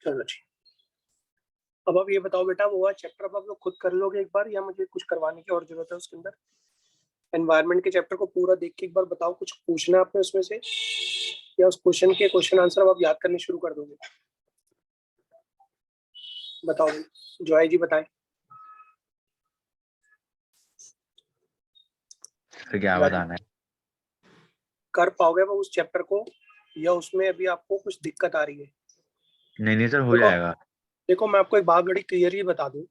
चलो जी। अब आप ये बताओ बेटा, वो चैप्टर अब आप लोग खुद कर लोगे एक बार, या मुझे कुछ करवाने की और जरूरत है उसके अंदर? एनवायरनमेंट के चैप्टर को पूरा देख के एक बार बताओ, कुछ पूछना है आपने उसमें से, या उस क्वेश्चन के क्वेश्चन आंसर अब आप याद करने शुरू कर दोगे? बताओ जॉय जी, बताएं। फिर क्या बताना है? कर पाओगे वो उस चैप्टर को, या उसमें अभी आपको कुछ दिक्कत आ रही है? नहीं नहीं सर, हो देखो जाएगा। देखो, मैं आपको एक बात बड़ी क्लियरली बता दूं,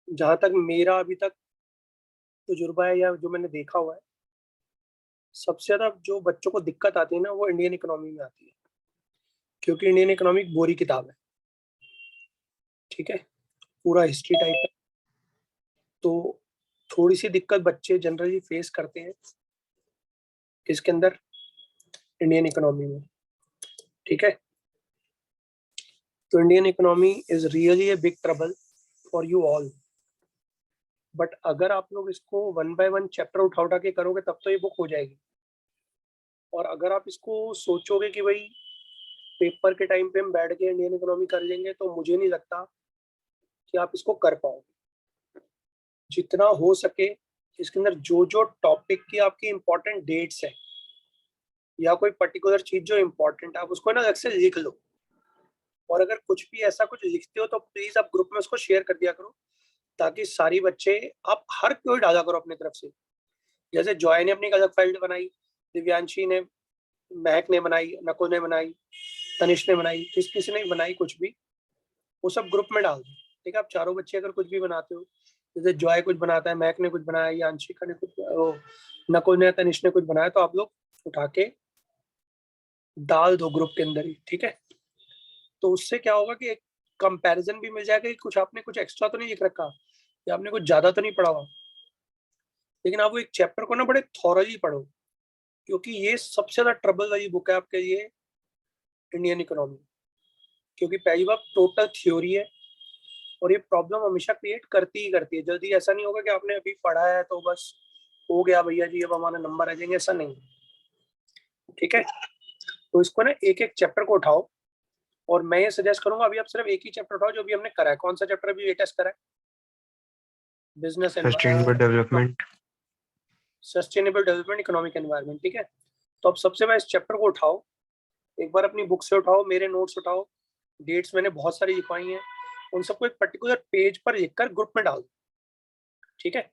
जहां तक मेरा अभी तक तजुर्बा है या जो मैंने देखा हुआ है, सबसे ज्यादा जो बच्चों को दिक्कत आती है ना, वो इंडियन इकोनॉमी में आती है, क्योंकि इंडियन इकोनॉमी एक बोरी किताब है। ठीक है, पूरा हिस्ट्री टाइप है, तो थोड़ी सी दिक्कत बच्चे जनरली फेस करते हैं इसके अंदर, इंडियन इकोनॉमी में। ठीक है, तो Indian economy is really a big trouble for you all. But अगर आप लोग इसको वन बाय वन चैप्टर उठा उठा के करोगे, तब तो ये बुक हो जाएगी। और अगर आप इसको सोचोगे कि भाई पेपर के टाइम पे हम बैठ के इंडियन इकोनॉमी कर लेंगे, तो मुझे नहीं लगता कि आप इसको कर पाओगे। जितना हो सके इसके अंदर जो जो टॉपिक की आपकी इंपॉर्टेंट डेट्स है, या कोई पर्टिकुलर चीज जो इंपॉर्टेंट है, आप उसको ना अलग से लिख लो। और अगर कुछ भी ऐसा कुछ लिखते हो, तो प्लीज आप ग्रुप में उसको शेयर कर दिया करो, ताकि सारी बच्चे, आप हर कोई डाला करो अपनी तरफ से। जैसे जॉय ने अपनी एक अलग फाइल बनाई, दिव्यांशी ने, महक ने बनाई, नकुल ने बनाई, तनिष ने बनाई, किसी ने बनाई कुछ भी, वो सब ग्रुप में डाल दो। ठीक है, आप चारों बच्चे अगर कुछ भी बनाते हो, जैसे जॉय कुछ बनाता है, महक ने कुछ बनाया, या अंशिका ने कुछ, नकुल ने, तनिष ने कुछ बनाया, तो आप लोग उठा के डाल दो ग्रुप के अंदर ही। ठीक है, तो उससे क्या होगा कि एक कंपैरिजन भी मिल जाएगा कि कुछ आपने कुछ एक्स्ट्रा तो नहीं लिख रखा, या आपने कुछ ज्यादा तो नहीं पढ़ा हुआ। लेकिन आप वो एक चैप्टर को ना बड़े थॉरली पढ़ो, क्योंकि ये सबसे ज्यादा ट्रबल वाली बुक है आपके लिए, इंडियन इकोनॉमी। क्योंकि पहली बात टोटल थ्योरी है, और ये प्रॉब्लम हमेशा क्रिएट करती ही करती है। जल्दी ऐसा नहीं होगा कि आपने अभी पढ़ा है तो बस हो गया भैया जी, अब हमारे नंबर आ जाएंगे, ऐसा नहीं। ठीक है, तो इसको ना एक एक चैप्टर को उठाओ, और मैं ये सजेस्ट करूंगा अभी आप सिर्फ एक ही चैप्टर उठाओ जो अभी हमने करा है। कौन सा चैप्टर अभी लेटेस्ट करा है? Business sustainable development. Sustainable development, economic environment. ठीक है, तो अब सबसे पहले इस चैप्टर को उठाओ, एक बार अपनी बुक से उठाओ, मेरे नोट्स उठाओ, डेट्स मैंने बहुत सारी लिखवाई हैं, उन सबको एक पर्टिकुलर पेज पर लिखकर ग्रुप में डाल दो। ठीक है,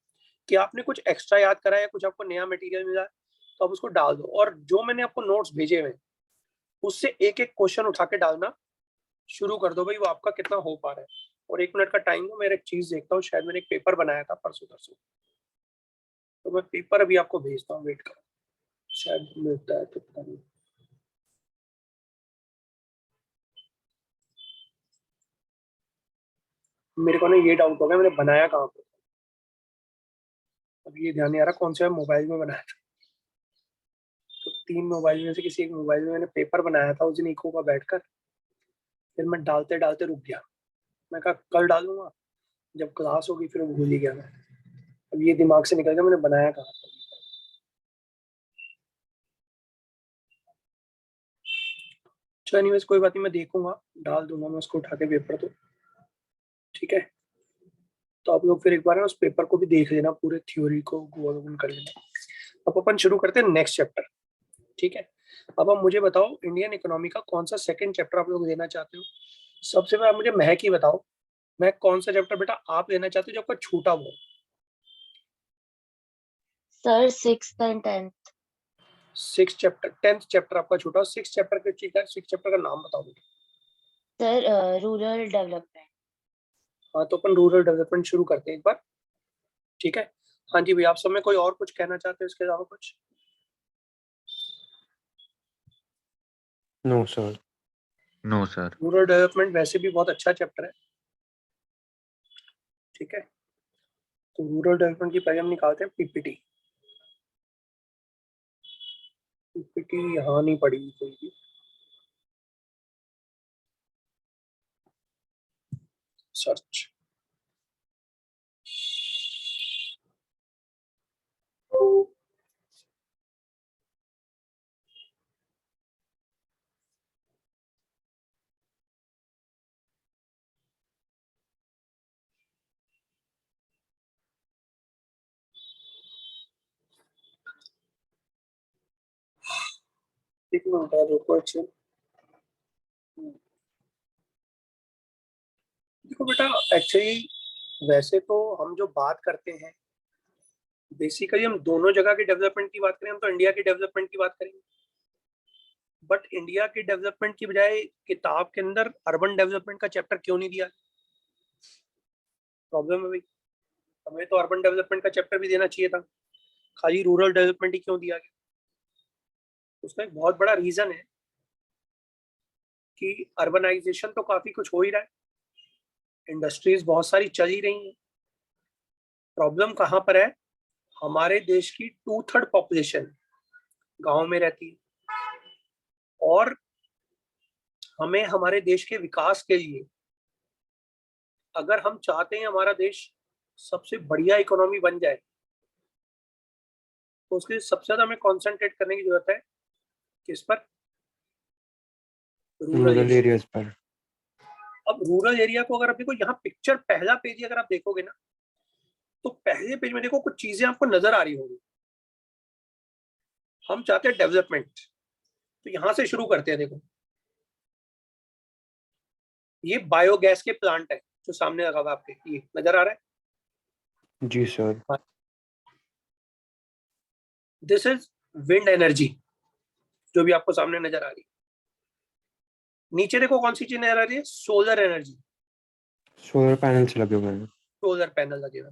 कि आपने कुछ एक्स्ट्रा याद करा है, कुछ आपको नया मटेरियल मिला है, तो आप उसको डाल दो। और जो मैंने आपको नोट्स भेजे हुए, उससे एक एक क्वेश्चन उठा के डालना शुरू कर दो भाई, वो आपका कितना हो पा रहा है। और 1 मिनट का टाइम दो, मैं एक चीज देखता हूँ, शायद मैंने एक पेपर बनाया था परसों तरसों, तो मैं पेपर अभी आपको भेजता हूँ, वेट करो, शायद मिलता है तो पता नहीं। मेरे को ना ये डाउट हो गया, मैंने बनाया कहाँ पे। अब ये ध्यान नहीं आ रहा कौन सा मोबाइल में बनाया था। तो 3 मोबाइल में से किसी एक मोबाइल में मैंने पेपर बनाया था उस दिन इको का बैठकर, फिर मैं डालते डालते रुक गया। मैं कहा कल डालूंगा, जब क्लास होगी फिर वो भूल ही गया मैं। अब ये दिमाग से निकल गया मैंने बनाया कहाँ था। चलो एनीवेज कोई बात नहीं, मैं देखूंगा, डाल दूंगा मैं उसको उठा के पेपर तो। ठीक है, तो आप लोग फिर एक बार ना उस पेपर को भी देख लेना, पूरे थ्योरी को गोल कर लेना। अब अपन शुरू करते हैं नेक्स्ट चैप्टर। ठीक है, अब आप मुझे बताओ इंडियन इकोनॉमी का कौन सा सेकंड चैप्टर आप लोग लेना चाहते हो? सबसे पहले आप मुझे महक ही बताओ, महक कौन सा चैप्टर बेटा आप लेना चाहते हो जो आपका छूटा हुआ? Sir 6th and 10th। 6th chapter, 10th chapter आपका छूटा हो। 6th चैप्टर के, ठीक है, 6th चैप्टर का नाम बताओ बेटा। Sir rural development. हाँ, तो अपन रूरल डेवलपमेंट शुरू करते हैं एक बार। ठीक है, हाँ जी भैया, आप सब में कोई और कुछ कहना चाहते हो इसके अलावा कुछ? No sir. No sir. Rural development वैसे भी बहुत अच्छा चैप्टर है। ठीक है, तो रूरल डेवलपमेंट की पहले हम निकालते हैं पीपीटी। पीपीटी यहाँ नहीं पड़ी कोई भी। सर्च, एक मिनट यार, रुको एक सेकंड। देखो बेटा, एक्चुअली वैसे तो हम जो बात करते हैं बेसिकली हम दोनों जगह की डेवलपमेंट की बात करें, हम तो इंडिया की डेवलपमेंट की बात करेंगे। बट इंडिया की डेवलपमेंट की बजाय किताब के अंदर अर्बन डेवलपमेंट का चैप्टर क्यों नहीं दिया? प्रॉब्लम है भाई, हमें तो अर्बन डेवलपमेंट का चैप्टर भी देना चाहिए था, खाली रूरल डेवलपमेंट ही क्यों दिया गया? उसका एक बहुत बड़ा रीजन है कि अर्बनाइजेशन तो काफी कुछ हो ही रहा है, इंडस्ट्रीज बहुत सारी चल ही रही हैं। प्रॉब्लम कहाँ पर है? हमारे देश की 2/3 पॉपुलेशन गांव में रहती है, और हमें हमारे देश के विकास के लिए, अगर हम चाहते हैं हमारा देश सबसे बढ़िया इकोनॉमी बन जाए, तो उसके लिए सबसे ज्यादा हमें कंसंट्रेट करने की जरूरत है। किस पर? रूरल एरियाज पर। अब रूरल एरिया को अगर आप देखो, यहाँ पिक्चर पहला पेज ही अगर आप देखोगे ना, तो पहले पेज में देखो कुछ चीजें आपको नजर आ रही होंगी। हम चाहते हैं डेवलपमेंट, तो यहां से शुरू करते हैं। देखो, ये बायोगैस के प्लांट है जो सामने लगा हुआ आपके, ये नजर आ रहा है? जी sir. This is wind energy, जो भी आपको सामने नजर आ रही है। नीचे देखो कौन सी चीज नजर आ रही है? सोलर एनर्जी, सोलर पैनल्स लगे हुए हैं। सोलर पैनल लगे हुए।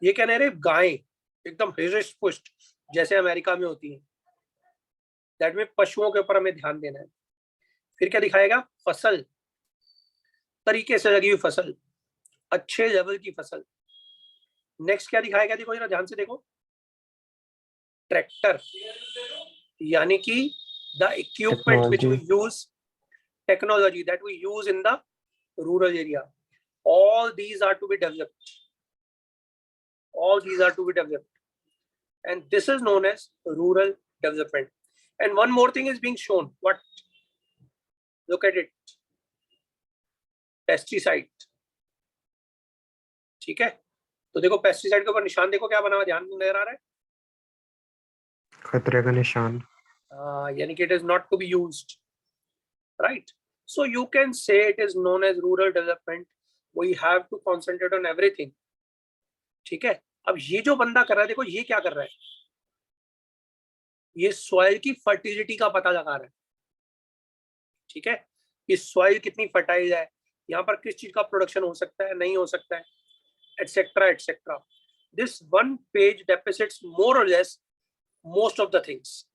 ये क्या रहे? गायें एकदम हृष्ट पुष्ट जैसे अमेरिका में होती है, दैट में पशुओं के ऊपर हमें ध्यान देना है। फिर क्या दिखाएगा? फसल, तरीके से लगी हुई फसल, अच्छे लेवल की फसल। नेक्स्ट क्या दिखाएगा? देखो जरा ध्यान से देखो, ट्रैक्टर, यानी कि the equipment which we use, technology that we use in the rural area, all these are to be developed, all these are to be developed, and this is known as rural development. And one more thing is being shown. What? Look at it, pesticide। ठीक है, तो देखो pesticide के ऊपर निशान देखो क्या बना हुआ, ध्यान नजर आ रहा है? खतरे का निशान। यानी कि it is not to be used, right? So you can say it is known as rural development. We have to concentrate on everything. ठीक है, अब ये जो बंदा कर रहा है, देखो ये क्या कर रहा है? ये सॉइल की फर्टिलिटी का पता लगा रहा है। ठीक है, कि सॉइल कितनी फर्टाइल है, यहाँ पर किस चीज का प्रोडक्शन हो सकता है, नहीं हो सकता है, etcetera etcetera. This one page depicts more और less most of the things,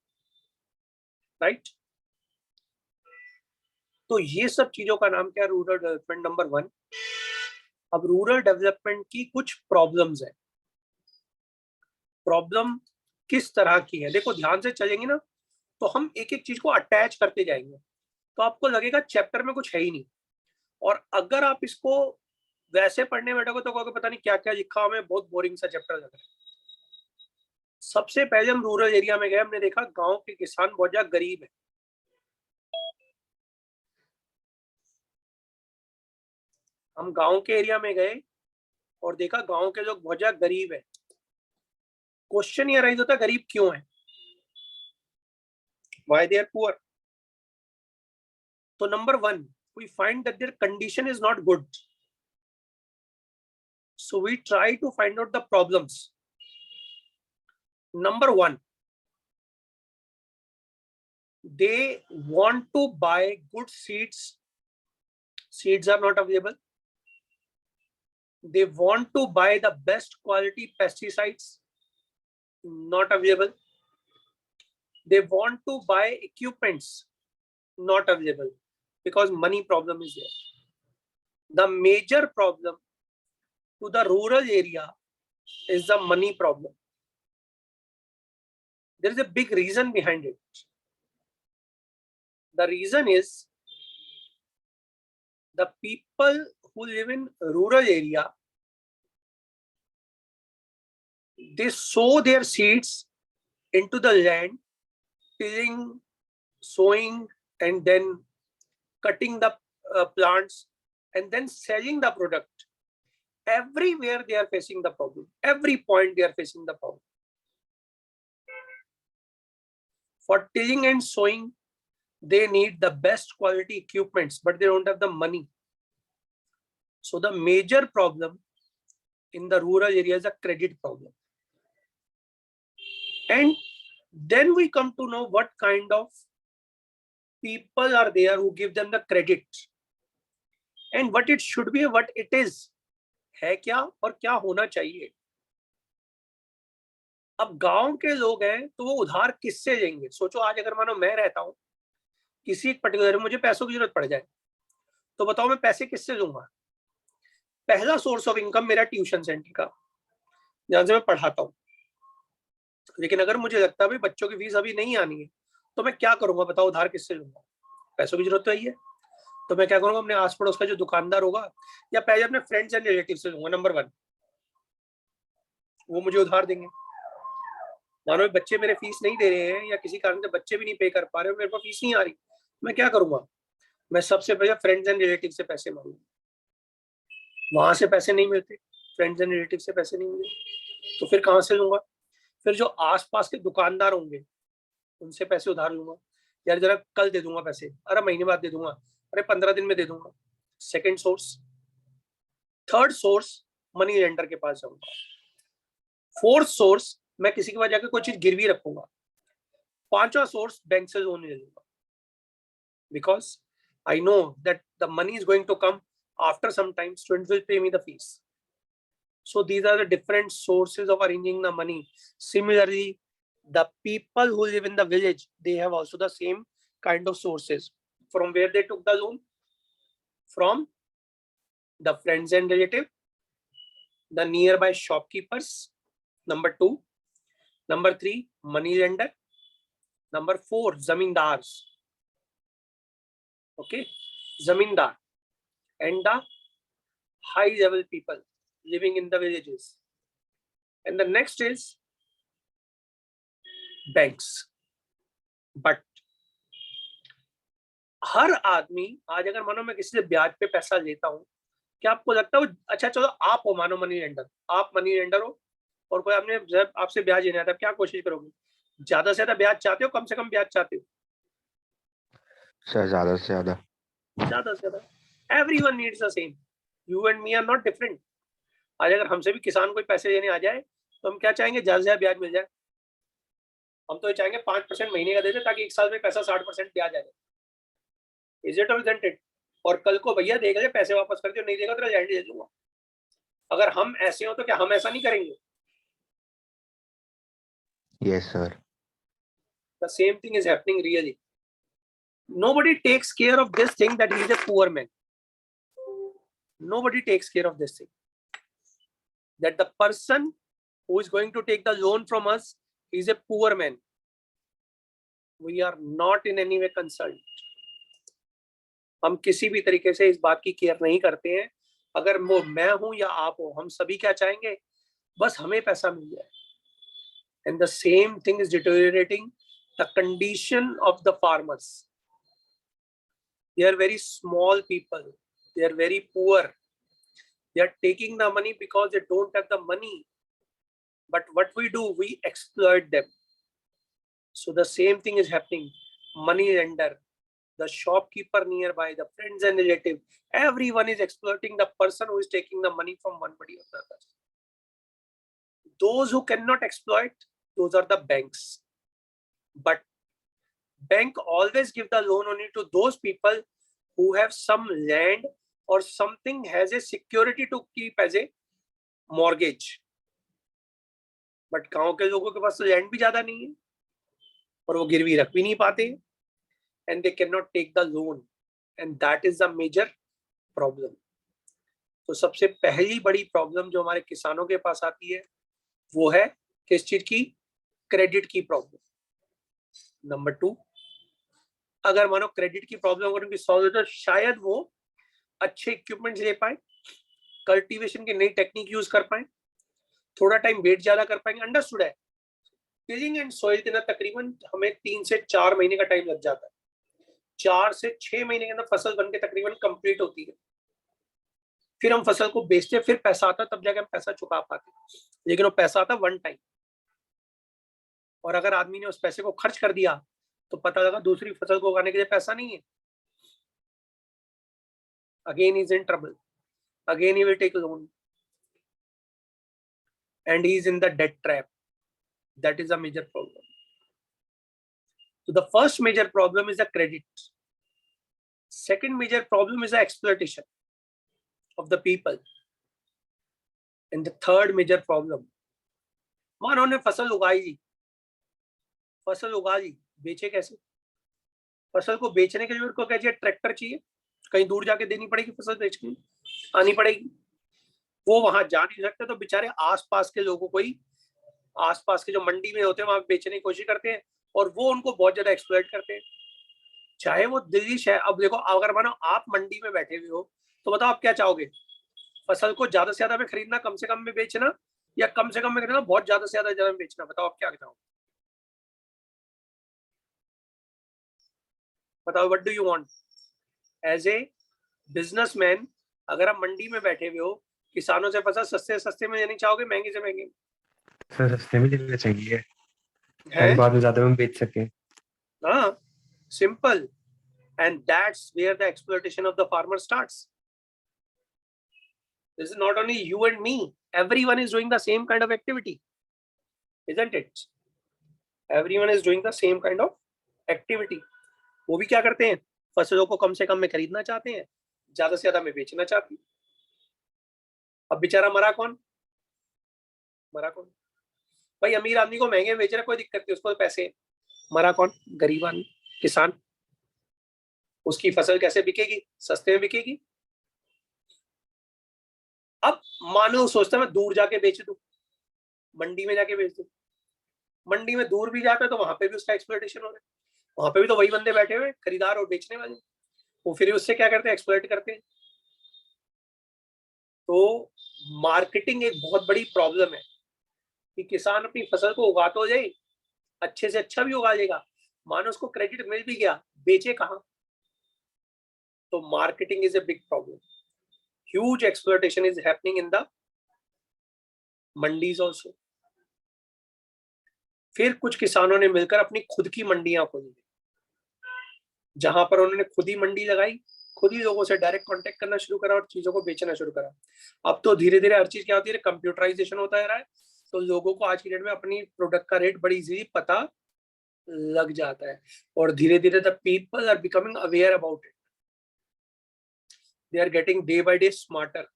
right? तो ये सब चीजों का नाम क्या है? Rural development number 1। अब रूरल डेवलपमेंट की कुछ प्रॉब्लम्स है। प्रॉब्लम किस तरह की है? देखो ध्यान से चलेंगे ना, तो हम एक एक चीज को अटैच करते जाएंगे, तो आपको लगेगा चैप्टर में कुछ है ही नहीं। और अगर आप इसको वैसे पढ़ने बैठोगे तो कहोगे पता नहीं क्या क्या लिखा, हमें बहुत बोरिंग सा चैप्टर लग रहा है। सबसे पहले हम रूरल एरिया में गए, हमने देखा गांव के किसान बहुत ज्यादा गरीब है। हम गांव के एरिया में गए और देखा गांव के लोग बहुत ज्यादा गरीब है। क्वेश्चन ये राइज होता है, गरीब क्यों है? Why they are poor? So number 1, we find that their condition is not good. So we try to find out the problems. Number 1, they want to buy good seeds. Seeds are not available. They want to buy the best quality pesticides. Not available. They want to buy equipments. Not available, because money problem is there. The major problem to the rural area is the money problem. There is a big reason behind it. The reason is the people who live in rural area, they sow their seeds into the land, tilling, sowing, and then cutting the plants, and then selling the product. Everywhere they are facing the problem. Every point they are facing the problem. For tilling and sowing, they need the best quality equipments, but they don't have the money. So the major problem in the rural area is a credit problem. And then we come to know what kind of people are there who give them the credit, and what it should be, what it is, है क्या और क्या होना चाहिए. अब गांव के लोग हैं तो वो उधार किससे लेंगे? सोचो, आज अगर मानो मैं रहता हूं, किसी एक पर्टिकुलर मुझे पैसों की जरूरत पड़ जाए, तो बताओ मैं पैसे किससे लूंगा? पहला सोर्स ऑफ इनकम मेरा ट्यूशन सेंटर का, जहां से मैं पढ़ाता हूँ. लेकिन अगर मुझे लगता है भाई बच्चों की फीस अभी नहीं आनी है, तो मैं क्या करूंगा? बताओ, उधार किससे लूंगा? पैसों की जरूरत तो ही है, तो मैं क्या करूंगा? अपने आस पड़ोस का जो दुकानदार होगा, या पहले अपने फ्रेंड्स एंड रिलेटिव से लूंगा. नंबर 1, वो मुझे उधार देंगे. मानो बच्चे मेरे फीस नहीं दे रहे हैं, या किसी कारण से बच्चे भी नहीं पे कर पा रहे, मेरे पास फीस नहीं आ रही, मैं क्या करूंगा? मैं सबसे पहले फ्रेंड्स एंड रिलेटिव से पैसे मांगूंगा. वहां से पैसे नहीं मिलते, फ्रेंड्स एंड रिलेटिव से पैसे नहीं मिलते, तो फिर कहाँ से लूंगा? फिर जो आसपास के दुकानदार होंगे उनसे पैसे उधार लूंगा. यार जरा कल दे दूंगा पैसे, अरे महीने बाद दे दूंगा, अरे 15 दिन में दे दूंगा. Second source. Third source, money lender के पास जाऊंगा. फोर्थ सोर्स, मैं किसी के पास जाकर कोई चीज गिरवी रखूंगा. पांचवा सोर्स, बैंक से लोन ले लूंगा, because I know that the money is going to come after some time. Students will pay me the fees. So these are the different sources of arranging the money. Similarly, the people who live in the village, they have also the same kind of sources. From where they took the loan? From the friends and relative, the nearby shopkeepers. Number 2. Number 3, money lender. Number 4, zamindars. Okay, zamindar. And the high level people living in the villages. And the next is banks. But हर आदमी, आज अगर मानो मैं किसी से ब्याज पे पैसा लेता हूं, क्या आपको लगता है? अच्छा चलो, आप हो मानो मनी लेंडर, आप मनी लेंडर हो, और कोई आपने जब आपसे ब्याज लेना था, क्या कोशिश करोगे? ज्यादा से ज्यादा ब्याज चाहते हो, कम से कम ब्याज चाहते हो? सर ज्यादा से ज्यादा. ज्यादा से ज्यादा. Everyone needs the same. You and me are not different. आज अगर हमसे भी किसान कोई पैसे लेने आ जाए, तो हम क्या चाहेंगे? ज्यादा से ज्यादा ब्याज मिल जाए. हम तो ये चाहेंगे 5% महीने का दे दे, ताकि एक साल में पैसा 60% ब्याज आ जाए. Is it or isn't it? और कल को भैया देगा ले, पैसे वापस कर दियो, नहीं देगा तो लैंड दे दूंगा. अगर हम ऐसे हो तो क्या हम ऐसा नहीं करेंगे? Yes sir. The same thing is happening really. Nobody takes care of this thing that he is a poor man. Nobody takes care of this thing. That the person who is going to take the loan from us is a poor man. We are not in any way concerned. हम किसी भी तरीके से इस बात की care नहीं करते हैं. अगर वो मैं हूं या आप हो, हम सभी क्या चाहेंगे? बस हमें पैसा मिल जाए. And the same thing is deteriorating the condition of the farmers. They are very small people. They are very poor. They are taking the money because they don't have the money. But what we do, we exploit them. So the same thing is happening. Money lender, the shopkeeper nearby, the friends and relative, everyone is exploiting the person who is taking the money from one body or the other. Those who cannot exploit, those are the banks. But bank always give the loan only to those people who have some land or something has a security to keep as a mortgage. But गांव के लोगों के पास land भी ज्यादा नहीं है और वो गिरवी रख भी नहीं पाते, and they cannot take the loan, and that is the major problem. तो सबसे पहली बड़ी प्रॉब्लम जो हमारे किसानों के पास आती है वो है किस चीज की? क्रेडिट की प्रॉब्लम. नंबर 2, अगर मानो क्रेडिट की प्रॉब्लम अगर उनकी सॉल्व हो तो शायद वो अच्छे इक्विपमेंट्स ले पाए, कल्टीवेशन की नई टेक्निक यूज कर पाए, थोड़ा टाइम वेट ज्यादा कर पाएंगे. अंडरस्टूड है? टिलिंग एंड सॉइल के अंदर तकरीबन हमें 3 से 4 महीने का टाइम लग जाता है. 4 से 6 महीने के अंदर फसल बनके तकरीबन कंप्लीट होती है. फिर हम फसल को बेचते, फिर पैसा आता, तब जाके हम पैसा चुका पाते. लेकिन वो पैसा आता वन टाइम, और अगर आदमी ने उस पैसे को खर्च कर दिया तो पता लगा दूसरी फसल को उगाने के लिए पैसा नहीं है, again is in trouble, again he will take loan and he is in the debt trap. That is a major problem. So the first major problem is the credit. Second major problem is the exploitation of the people. And the third major problem, मानो ने फसल उगाई जी, फसल उगा ली, बेचे कैसे? फसल को बेचने के लिए उनको क्या चाहिए? ट्रैक्टर चाहिए, कहीं दूर जाके देनी पड़ेगी, फसल बेचनी आनी पड़ेगी, वो वहां जा नहीं सकते, तो बेचारे आसपास के लोगों को ही, आसपास के जो मंडी में होते हैं वहां बेचने की कोशिश करते हैं, और वो उनको बहुत ज्यादा एक्सप्लॉइट करते हैं, चाहे वो दिल्ली शहर। अब देखो, अगर मानो आप मंडी में बैठे हुए हो तो बताओ आप क्या चाहोगे? फसल को ज्यादा से ज्यादा में खरीदना, कम से कम में बेचना, या कम से कम में खरीदना, बहुत ज्यादा से ज्यादा में बेचना? बताओ आप क्या चाहोगे? बताओ, what do you want as a businessman? अगर आप मंडी में बैठे हुए हो, किसानों से फसल सस्ते सस्ते में लेनी चाहोगे, महंगे से महंगे? सर सस्ते में लेना चाहिए, ताकि बाद में ज्यादा में बेच सके। हाँ, simple. And that's where the exploitation of the farmer starts. This is not only you and me, everyone is doing the same kind of activity, isn't it? Everyone is doing the same kind of activity. वो भी क्या करते हैं? फसलों को कम से कम में खरीदना चाहते हैं, ज्यादा से ज्यादा में बेचना चाहते हैं। अब बेचारा मरा कौन? मरा कौन? भाई अमीर आदमी को महंगे बेच रहा, कोई दिक्कत नहीं, उसको पैसे। मरा कौन? गरीब आदमी, किसान। उसकी फसल कैसे बिकेगी? सस्ते में बिकेगी। अब मानो सोचता मैं दूर जाके बेच दूं, मंडी में जाके बेच दूं। मंडी में दूर भी जाता है तो वहां पे भी उसका एक्सप्लॉइटेशन हो रहा है, वहां पे भी तो वही बंदे बैठे हुए, खरीदार और बेचने वाले, वो फिर उससे क्या करते हैं? एक्सप्लॉइट करते हैं। तो मार्केटिंग एक बहुत बड़ी प्रॉब्लम है कि किसान अपनी फसल को उगा तो जाए, अच्छे से अच्छा भी उगा लेगा, मानो उसको क्रेडिट मिल भी गया, बेचे कहां? तो marketing is a big problem. Huge exploitation is happening in the mandis also. फिर कुछ किसानों ने मिलकर अपनी खुद की मंडियां खोली, जहां पर उन्होंने खुद ही मंडी लगाई, खुद ही लोगों से डायरेक्ट कांटेक्ट करना शुरू करा और चीजों को बेचना शुरू करा. अब तो धीरे धीरे हर चीज क्या होती है, कंप्यूटराइजेशन होता है रहा है, तो लोगों को आज की डेट में अपनी प्रोडक्ट का रेट बड़ी इजीली पता लग जाता है और धीरे धीरे the people are becoming aware about it. They are getting day by day smarter.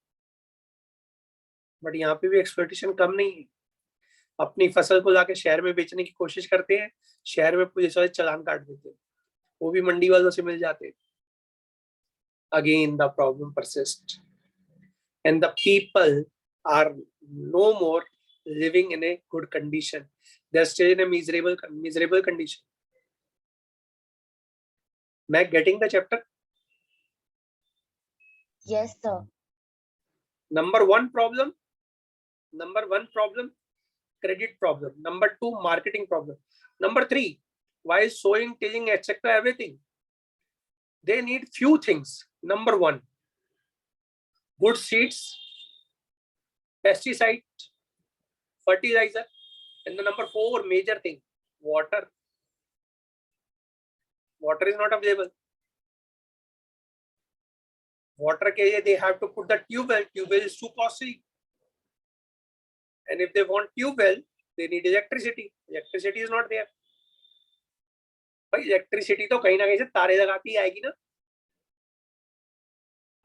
But यहाँ पे भी एक्सप्लॉयटेशन कम नहीं है. अपनी फसल को लाके शहर में बेचने की कोशिश करते हैं, शहर में पुलिस वाले चालान काट देते हैं, वो भी मंडी वालों से मिल जाते हैं. Again the problem persists and the people are no more living in a good condition. They are still in a miserable condition. Am I getting the chapter? Yes, sir. Number one problem, credit problem. Number two, marketing problem. Number three, why is sowing, tilling, etc. everything? They need few things. Number one, good seeds, pesticide, fertilizer, and the number four major thing, water. Water is not available. Water ke liye they have to put the tube well. Tube well is too costly. And if they want tube well, they need electricity. Electricity is not there. भाई electricity तो कहीं ना कहीं से तारे लगाती आएगी ना.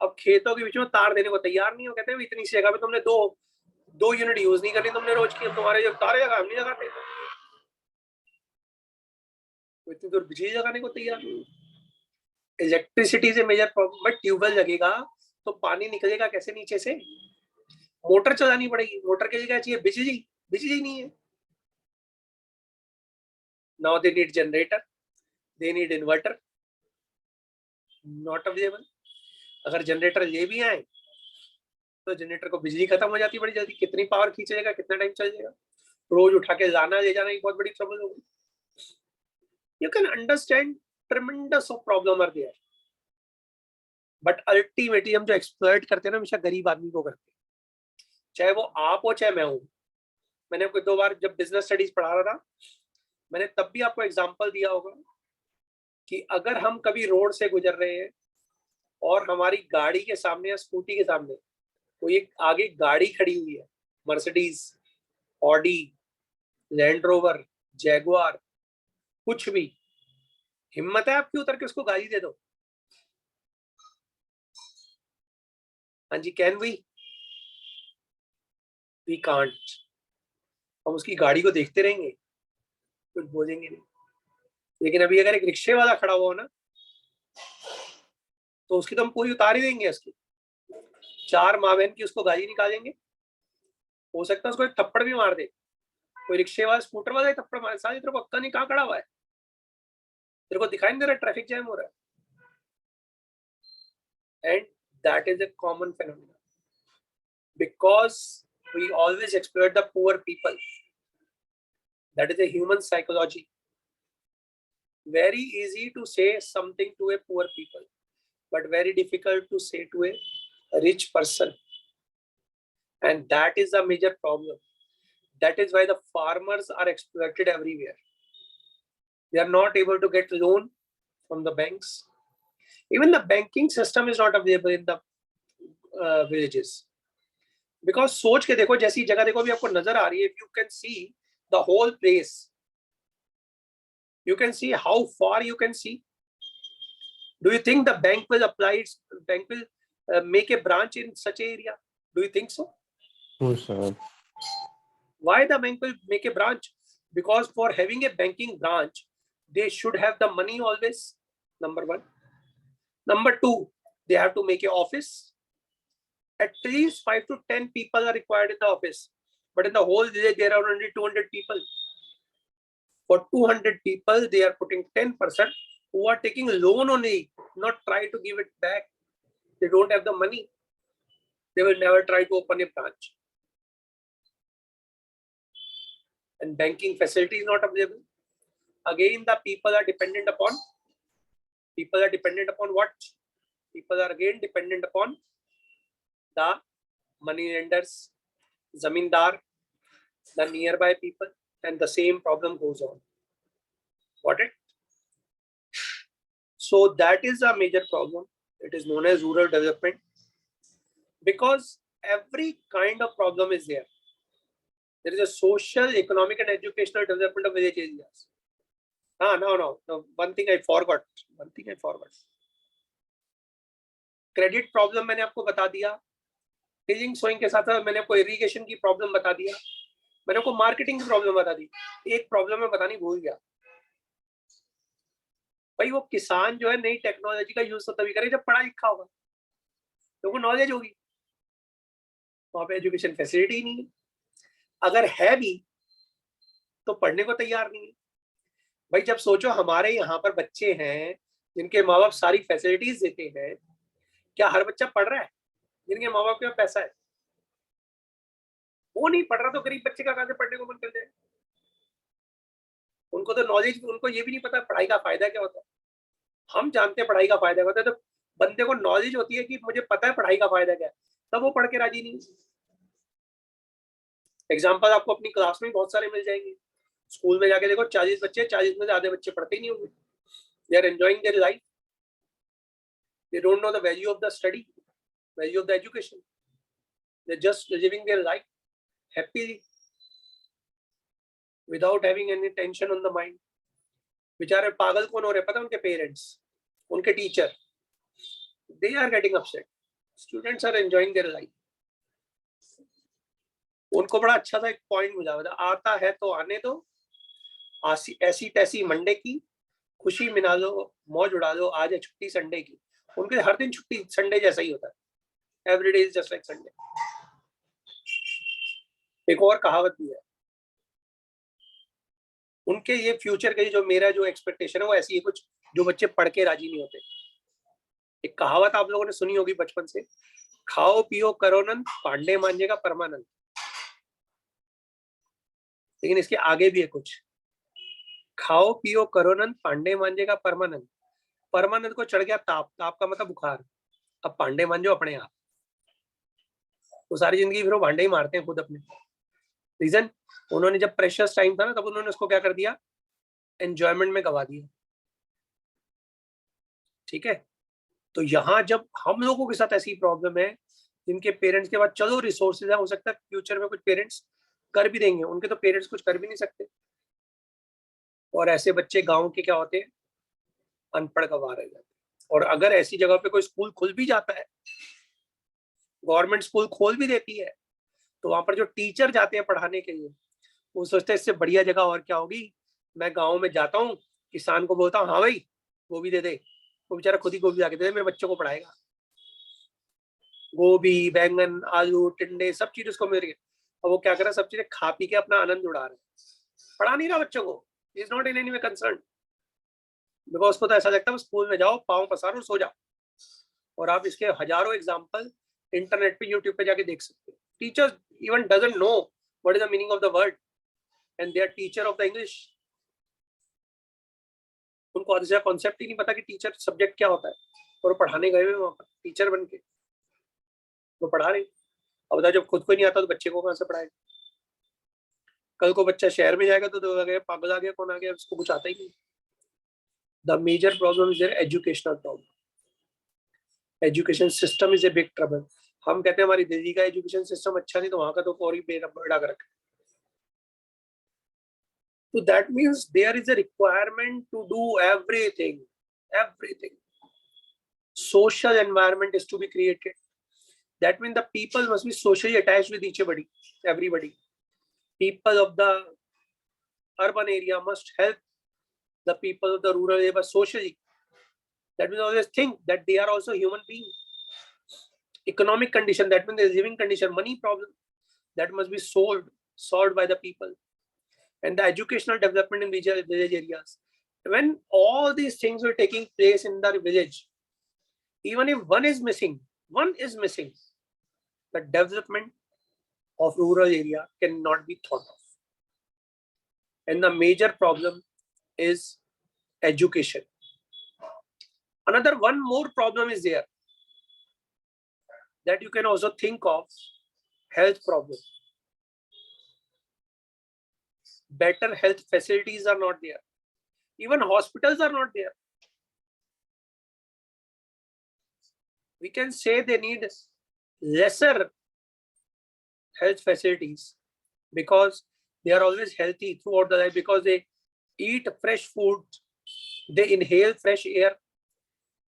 अब खेतों के बीच में तार देने को तैयार नहीं हो, कहते हैं इतनी सी जगह पे तुमने दो यूनिट यूज नहीं करनी तुमने रोज की, तुम्हारे जो तारे लगा नहीं लगाते, इतनी दूर बिजली लगाने को तैयार नहीं. इलेक्ट्रिसिटी से मेजर प्रॉब्लम. बट ट्यूबवेल लगेगा तो पानी निकलेगा कैसे नीचे से? मोटर चलानी पड़ेगी. मोटर के लिए क्या चाहिए? बिजली. बिजली नहीं है. Now they need generator, they need inverter, not available. अगर जनरेटर ले भी आए तो जनरेटर को बिजली खत्म हो जाती है बड़ी जल्दी. कितनी पावर खींचेगा, कितना टाइम चल जाएगा, रोज उठा के लाना ले जाना एक बहुत बड़ी ट्रबल होगी. You can understand tremendous of problem are there, but ultimately हम जो एक्सप्लॉइट करते हैं ना, हमेशा गरीब आदमी को करते हैं, चाहे वो आप हो चाहे मैं हूं. मैंने आपको 2 बार जब बिजनेस स्टडीज पढ़ा रहा था, मैंने तब भी आपको एग्जांपल दिया होगा कि अगर हम कभी रोड से गुजर रहे हैं और हमारी गाड़ी के सामने या स्कूटी के सामने कोई एक आगे गाड़ी खड़ी हुई है, Mercedes, Audi, land rover, Jaguar, कुछ भी, हिम्मत है आपकी उतर के उसको गाड़ी दे दो? हाँ जी, कैन वी कांट। हम उसकी गाड़ी को देखते रहेंगे, कुछ बोलेंगे नहीं। लेकिन अभी अगर एक रिक्शे वाला खड़ा हुआ हो ना, तो उसकी तो हम पूरी उतार ही देंगे। उसकी 4 माँ बहन की उसको गाली निकालेंगे, हो सकता है उसको एक थप्पड़ भी मार दे। कोई रिक्शे वाला, स्कूटर वाला ही थप्पड़ मार, साली तेरे को अक्का नहीं, कहाँ खड़ा हुआ है? तेरे को दिखाई नहीं दे रहा ट्रैफिक जैम हो रहा है? And that is a common phenomenon because we always exploit the poor people. That is a human psychology. Very easy to say something to a poor people, but very difficult to say to a rich person. And that is a major problem. That is why the farmers are exploited everywhere. They are not able to get loan from the banks. Even the banking system is not available in the villages. Because सोच के देखो, जैसी जगह देखो अभी आपको नजर आ रही है, if you can see the whole place, you can see how far you can see. Do you think the bank will make a branch in such area? Do you think so? No, sir. Why the bank will make a branch? Because for having a banking branch, they should have the money always, number one. Number two, they have to make an office. At least 5 to 10 people are required in the office. But in the whole village, there are only 200 people. For 200 people, they are putting 10% who are taking loan only, not try to give it back. They don't have the money. They will never try to open a branch. And banking facility is not available. Again, the people are dependent upon what? People are again dependent upon the money lenders, zamindar, the nearby people, and the same problem goes on. Got it? So that is a major problem. It is known as rural development, because every kind of problem is there. There is a social, economic, and educational development of village areas. No. One thing I forgot. Credit problem मैंने आपको बता दिया, tilling sowing के साथ मैंने आपको irrigation की problem बता दिया, मैंने आपको मार्केटिंग की प्रॉब्लम बता दी। एक प्रॉब्लम मैं बतानी भूल गया भाई, वो किसान जो है नई टेक्नोलॉजी का यूज तो तभी करे जब पढ़ा लिखा होगा, लोगों को नॉलेज होगी। वहां पे एजुकेशन फैसिलिटी नहीं है, अगर है भी तो पढ़ने को तैयार नहीं है। भाई जब सोचो हमारे यहाँ पर बच्चे हैं जिनके माँ बाप सारी फैसिलिटीज देते हैं, क्या हर बच्चा पढ़ रहा है? जिनके माँ बाप के पास पैसा है वो नहीं पढ़ रहा, तो गरीब बच्चे का कहां से पढ़ने को मन कर जाए? उनको तो नॉलेज, उनको ये भी नहीं पता पढ़ाई का फायदा क्या होता है। हम जानते हैं पढ़ाई का फायदा क्या होता है, तो बंदे को नॉलेज होती है कि मुझे पता है पढ़ाई का फायदा क्या है, तब वो पढ़ के राजी नहीं। एग्जाम्पल आपको अपनी क्लास में बहुत सारे मिल जाएंगे। स्कूल में जाके देखो 40 बच्चे, 40 में से आधे बच्चे पढ़ते ही नहीं होंगे। They are enjoying their life, they don't know the value of the study, value of the education, they just living their life happily without having any tension on the mind. बेचारे पागल कौन हो रहे पता? उनके पेरेंट्स, उनके teacher, they are getting upset. Students are enjoying their life. उनको बड़ा अच्छा सा एक पॉइंट मिला, आता है तो आने दो, ऐसी तैसी मंडे की खुशी मना लो, मौज उड़ा लो, आज है छुट्टी संडे की। उनके हर दिन छुट्टी संडे जैसा ही होता है, every day is just like Sunday. एक और कहावत भी है उनके, ये फ्यूचर के जो मेरा जो एक्सपेक्टेशन है वो ऐसी है कुछ, जो बच्चे पढ़ के राजी नहीं होते। एक कहावत आप लोगों ने सुनी होगी बचपन से, खाओ पियो करो नंद, पांडे मांझेगा परमानंद। लेकिन इसके आगे भी है कुछ, खाओ पियो करो नंद, पांडे मांझेगा परमानंद। परमानंद को चढ़ गया ताप, ताप का मतलब बुखार, अब पांडे मांझो अपने आप। वो सारी जिंदगी फिर वो भांडे ही मारते हैं खुद अपने। रीजन, उन्होंने जब प्रेशियस टाइम था ना, तब उन्होंने उसको क्या कर दिया, एंजॉयमेंट में गवा दिया। ठीक है, तो यहाँ जब हम लोगों के साथ ऐसी प्रॉब्लम है, जिनके पेरेंट्स के पास चलो रिसोर्सेज है, हो सकता है फ्यूचर में कुछ पेरेंट्स कर भी देंगे, उनके तो पेरेंट्स कुछ कर भी नहीं सकते, और ऐसे बच्चे गांव के क्या होते हैं, अनपढ़ गंवार रह जाते हैं। और अगर ऐसी जगह पे कोई स्कूल खुल भी जाता है, गवर्नमेंट स्कूल खोल भी देती है, तो वहां पर जो टीचर जाते हैं पढ़ाने के लिए, वो सोचते हैं इससे बढ़िया जगह और क्या होगी, मैं गाँव में जाता हूँ, किसान को बोलता हूँ हाँ भाई गोभी दे दे, वो बेचारा खुद ही गोभी आके दे दे, मेरे बच्चों को पढ़ाएगा। गोभी, बैंगन, आलू, टिंडे सब चीज उसको मिल रही है, और वो क्या कर रहा है, सब चीजें खा पी के अपना आनंद उड़ा रहे हैं, पढ़ा नहीं रहा बच्चों को, is not in any way concern, because उसको तो ऐसा लगता है स्कूल में जाओ, पाँव पसारो, सो जाओ। और आप इसके हजारों एग्जाम्पल इंटरनेट पे, यूट्यूब पे जाके देख सकते हो। Teachers even doesn't know what is the meaning of the word, and they are teacher of the English. उनको ऐसा कॉन्सेप्ट ही नहीं पता कि टीचर सब्जेक्ट क्या होता है, और वो पढ़ाने गए हुए वहां पर टीचर बन के वो पढ़ा रहे। अब बता, जब खुद को नहीं आता तो बच्चे को कहाँ से पढ़ाएगा? कल को बच्चा शहर में जाएगा तो आ गया, पागल आ गया, कौन आ गया, उसको कुछ आता ही नहीं। The major problem is their educational problem, education system is a big trouble. हम कहते हैं हमारी दिल्ली का एजुकेशन सिस्टम अच्छा नहीं, तो वहां का तो और ही बेड़ा गर्क है। So that means there is a requirement to do everything. Social environment is to be created. That means the people must be socially attached with everybody. People of the urban area must help the people of the rural area socially. That means always think that they are also human beings. Economic condition, that means the living condition, money problem, that must be solved by the people. And the educational development in village areas. When all these things were taking place in the village, even if one is missing, the development of rural area cannot be thought of. And the major problem is education. Another one more problem is there that you can also think of, health problem. Better health facilities are not there. Even hospitals are not there. We can say they need lesser health facilities because they are always healthy throughout the life, because they eat fresh food, they inhale fresh air,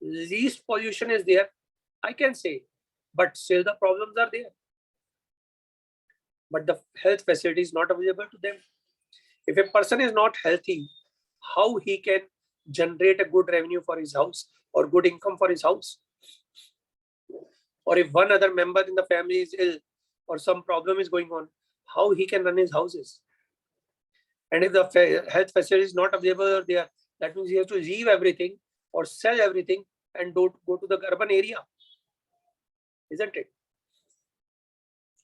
least pollution is there, I can say, but still the problems are there. But the health facility is not available to them. If a person is not healthy, how he can generate a good revenue for his house or good income for his house? Or if one other member in the family is ill or some problem is going on, how he can run his houses? And if the health facility is not available there, that means he has to leave everything or sell everything and go to the urban area, isn't it?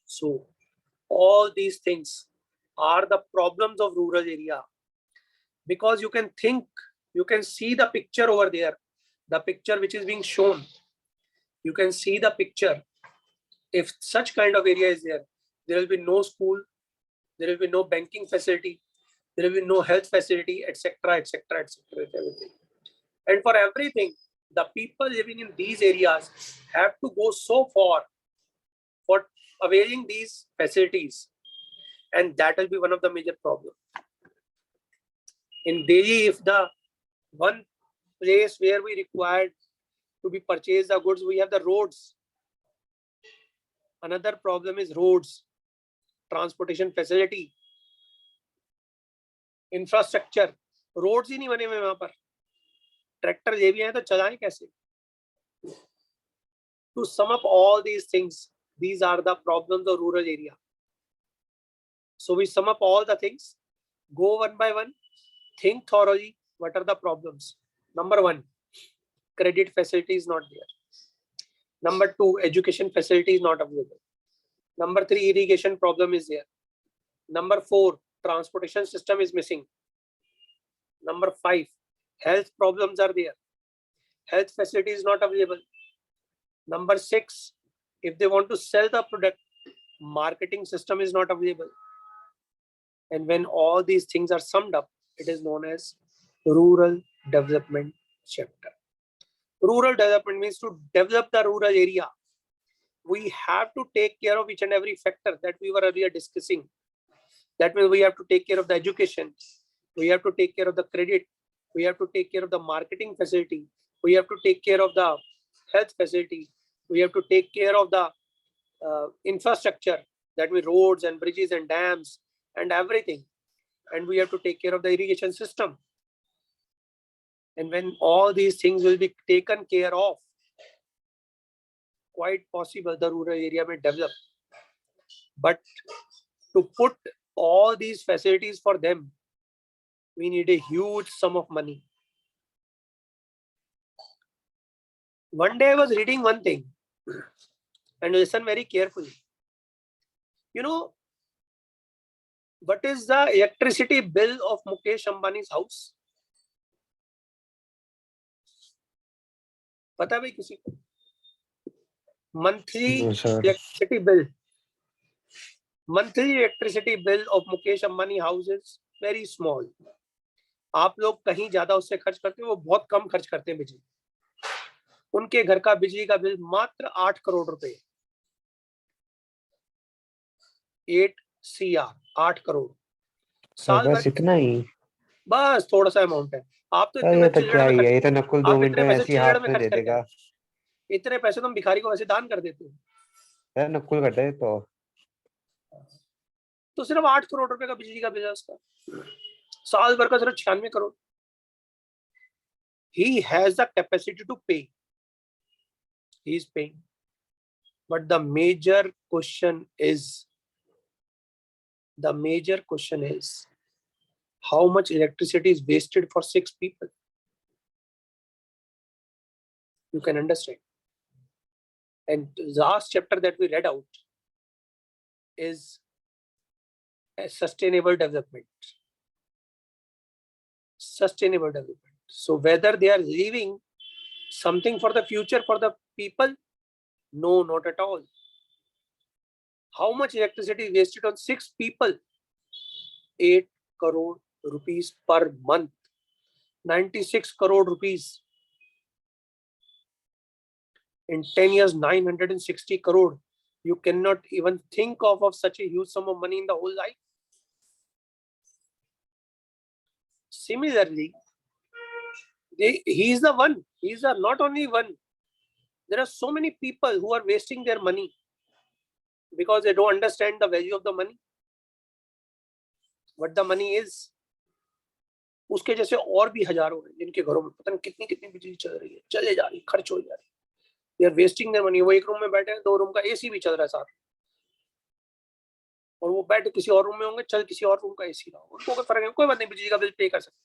So all these things are the problems of rural area, because you can think, you can see the picture over there, the picture which is being shown. You can see the picture. If such kind of area is there, there will be no school, there will be no banking facility, there will be no health facility, etc., etc., etc., everything. And for everything, the people living in these areas have to go so far for availing these facilities, and that will be one of the major problems. In Delhi, if the one place where we required to be purchased the goods, we have the roads. Another problem is roads, transportation facility, infrastructure. Roads ही नहीं बने हुए वहां पर, tractor ये भी हैं तो चलाएं कैसे? To sum up all these things, these are the problems of rural area. So we sum up all the things, go one by one, think thoroughly what are the problems. Number one, credit facility is not there. Number two, education facility is not available. Number three, irrigation problem is there. Number four, transportation system is missing. Number five, health problems are there. Health facility is not available. Number six, if they want to sell the product, marketing system is not available. And when all these things are summed up, it is known as rural development chapter. Rural development means to develop the rural area. We have to take care of each and every factor that we were earlier discussing. That means we have to take care of the education. We have to take care of the credit. We have to take care of the marketing facility. We have to take care of the health facility. We have to take care of the infrastructure, that means roads and bridges and dams and everything. And we have to take care of the irrigation system. And when all these things will be taken care of, quite possible the rural area may develop. But to put all these facilities for them, we need a huge sum of money. One day I was reading one thing, and listen very carefully. You know, what is the electricity bill of Mukesh Ambani's house? पता है भाई किसी को? Monthly No, sir. electricity bill. Monthly electricity bill of Mukesh Ambani house is very small. आप लोग कहीं ज्यादा उससे खर्च करते हैं, वो बहुत कम खर्च करते हैं बिजली. उनके घर का बिजली का बिल मात्र 8 करोड़ रुपए. 8 CR, 8 करोड़. साल बस भर इतना ही. बस थोड़ा सा अमाउंट है. आप तो ये तो क्या ही है, ये तो नकुल 2 आप मिनट इतने में पैसे ऐसी चिल्लड़ हाथ में में खर्च दे करके देगा. इतने पैसे तुम भिखारी को वैसे दान कर देते हो. यार नकुल करता है तो सिर्फ 8 करोड़ रुपए का बिजली का बिल है उसका. साल भर का सिर्फ 96 crore. He has the capacity to pay. He is paying. But the major question is how much electricity is wasted for 6 people. You can understand. And the last chapter that we read out is a sustainable development. Sustainable development. So whether they are leaving something for the future for the people? No, not at all. How much electricity is wasted on 6 people? 8 crore rupees per month. 96 crore rupees. In 10 years, 960 crore. You cannot even think of such a huge sum of money in the whole life. Similarly, he is the one. He is not only one. There are so many people who are wasting their money because they don't understand the value of the money. What the money is. उसके जैसे और भी हजारों हैं जिनके घरों में पता नहीं कितनी कितनी बिजली चल रही है, चले जा रही है, खर्च हो जा रही है. They are wasting their money. वो एक रूम में बैठे हैं, 2 रूम का एसी भी चल रहा है साथ में, और वो बैठ किसी और रूम में होंगे, चल किसी और रूम का एसी रहा, उनको कोई फर्क नहीं, कोई बात नहीं, बिजली का बिल पे कर सकते.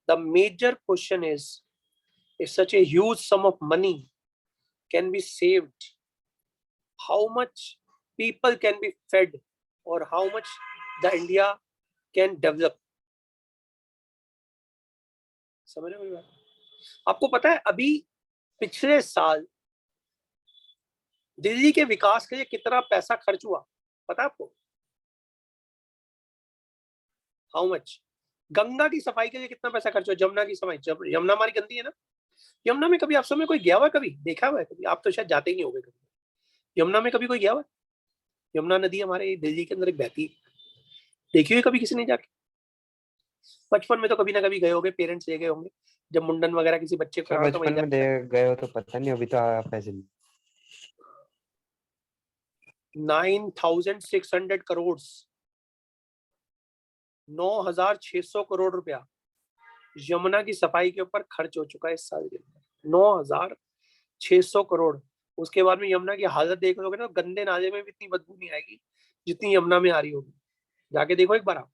The major question is, if such a huge sum of money can be saved, how much people can be fed, or how much the India can develop. समझ रहे हो? आपको पता है अभी पिछले साल दिल्ली के विकास के लिए कितना पैसा खर्च हुआ? पता है आपको? How much? गंगा की सफाई के लिए कितना पैसा खर्च हुआ? जमुना की सफाई, यमुना हमारी गंदी है ना. यमुना में कभी आप सब में कोई गया हुआ? कभी देखा हुआ है? कभी आप तो शायद जाते ही नहीं होगे. कभी यमुना में कभी कोई गया हुआ? यमुना नदी हमारे दिल्ली के अंदर एक बहती है, देखी हुई कभी किसी ने जाके? बचपन में तो कभी ना कभी गए होंगे, पेरेंट्स ले गए होंगे जब मुंडन वगैरह किसी बच्चे को. बचपन में गए हो तो पता नहीं, अभी तो पैसे नहीं. 9,600 करोड़, 9,600 करोड़ रुपया यमुना की सफाई के ऊपर खर्च हो चुका है इस साल के अंदर. 9,600 करोड़. उसके बाद में यमुना की हालत देख लोगे ना, गंदे नाले में भी इतनी बदबू नहीं आएगी जितनी यमुना में आ रही होगी. जाके देखो एक बार, आप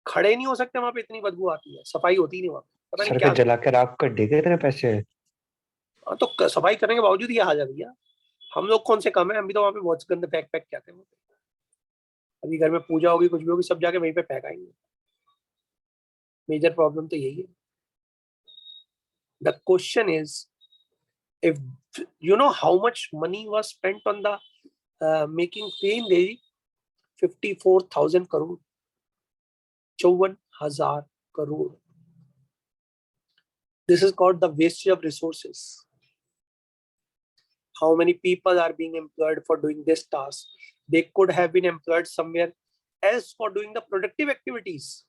खड़े नहीं हो सकते वहां पे, इतनी बदबू आती है. सफाई होती नहीं वहां पे, पता नहीं क्या जला कर आप कर देंगे इतने पैसे. तो सफाई करने के बावजूद ये हाल है भैया. हम लोग कौन से कम है? हम भी तो वहां पे बहुत गंदे फेंक के आते हैं. अभी घर में पूजा होगी, कुछ भी होगी, सब जाके वहीं पे फेंक आएंगे. मेजर प्रॉब्लम तो यही है. The question is, if you know how much money was spent on the making clean Delhi? 54,000 crore. 54,000 crore. This is called the wastage of resources. How many people are being employed for doing this task? They could have been employed somewhere else for doing the productive activities.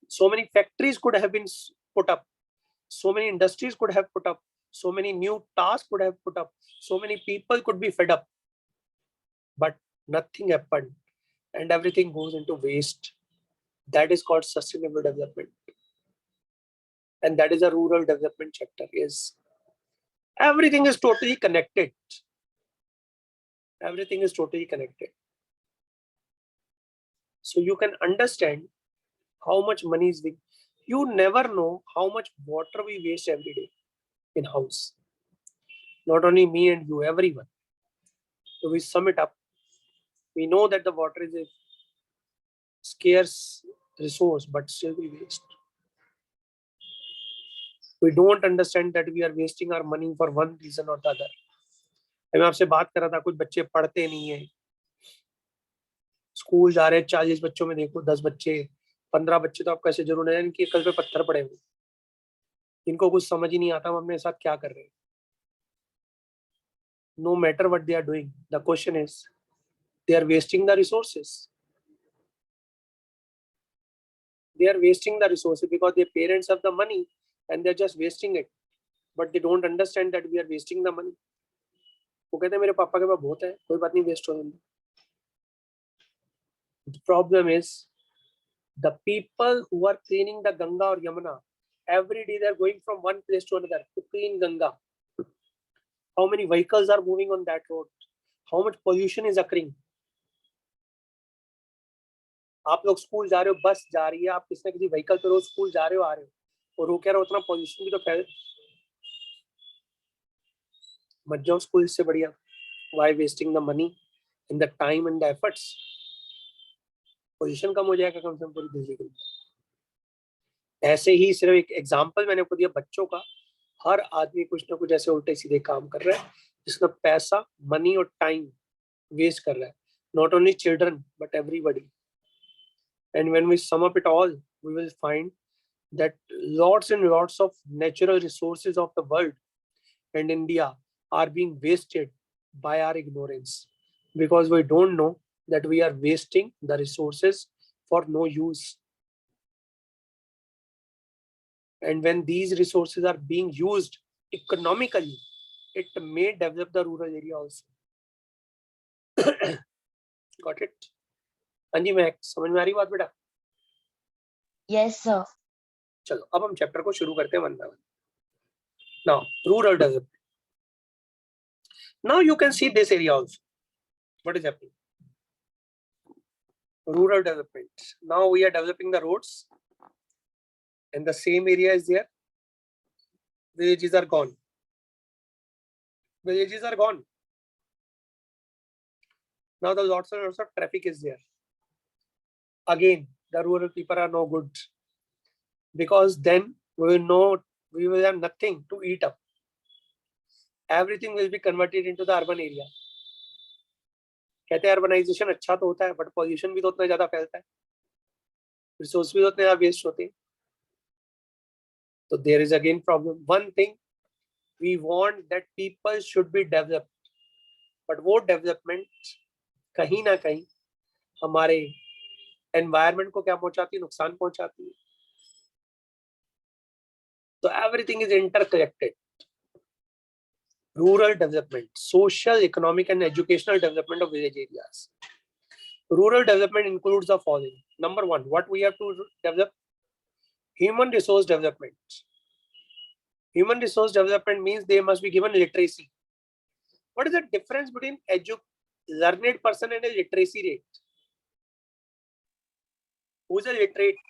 So many factories could have been put up. So many industries could have put up. So many new tasks could have put up. So many people could be fed up. But nothing happened. And everything goes into waste. That is called sustainable development. And that is a rural development chapter. Is everything is totally connected. Everything is totally connected. So you can understand how much money is being. You never know how much water we waste every day in house. Not only me and you, everyone. So we sum it up. We know that the water is a scarce resource, but still we waste. We don't understand that we are wasting our money for one reason or the other. मैं आपसे बात कर रहा था, कुछ बच्चे पढ़ते नहीं है, स्कूल जा रहे हैं, 40 बच्चों में देखो 10 बच्चे 15 बच्चे तो आप कैसे जरूर है इनकी अकल पे पत्थर पड़े हुए, इनको कुछ समझ ही नहीं आता हम अपने साथ क्या कर रहे हैं. No matter what they are doing, the question is they are wasting the resources. They are wasting the resources because their parents have the money and they're just wasting it, but they don't understand that we are wasting the money. वो कहते हैं मेरे पापा के पास बहुत है, कोई बात नहीं, वेस्ट हो जाएंगे. The problem is the people who are cleaning the Ganga or Yamuna, every day they are going from one place to another to clean Ganga. How many vehicles are moving on that road? How much pollution is occurring? आप लोग school जा रहे हो, बस जा रही है, आप किसी न किसी व्हीकल पे रोज स्कूल जा रहे हो, आ रहे हो, और वो कह रहा उतना पॉल्यूशन भी तो फैल. मत जाओ स्कूल से बढ़िया. Why wasting the money and the time and the efforts? Pollution कम हो जाएगा कम से कम पूरी दिल्ली के. ऐसे ही सिर्फ एक एग्जांपल मैंने आपको दिया बच्चों का. हर आदमी कुछ ना कुछ ऐसे उल्टे सीधे काम कर रहा है जिसका पैसा, मनी और टाइम वेस्ट कर रहा है. Not only children but everybody. And when we sum up it all, we will find that lots and lots of natural resources of the world and India are being wasted by our ignorance, because we don't know that we are wasting the resources for no use. And when these resources are being used economically, it may develop the rural area also. Got it? हाँ जी महक, समझ में आ रही बात बेटा? Yes, sir. चलो अब हम chapter को शुरू करते हैं one by one. Now rural development. Now you can see this area also. What is happening? Rural development. Now we are developing the roads, and the same area is there. Villages are gone. Villages are gone. Now the lots and lots of traffic is there. Again, the rural people are no good, because then we will have nothing to eat up. Everything will be converted into the urban area. कहते हैं urbanisation अच्छा तो होता है, but pollution भी तो उतना ज्यादा फैलता है, रिसोर्स भी तो उतने ज्यादा वेस्ट होते हैं. तो there is again problem. One thing we want that people should be developed, but वो डेवलपमेंट कहीं ना कहीं हमारे एनवायरनमेंट को क्या पहुंचाती है? नुकसान पहुंचाती है. तो everything is interconnected. Rural development, social, economic and educational development of village areas. Rural development includes the following. Number one, what we have to develop? Human resource development. Human resource development means they must be given literacy. What is the difference between learned person and a literacy rate? Who is a literate?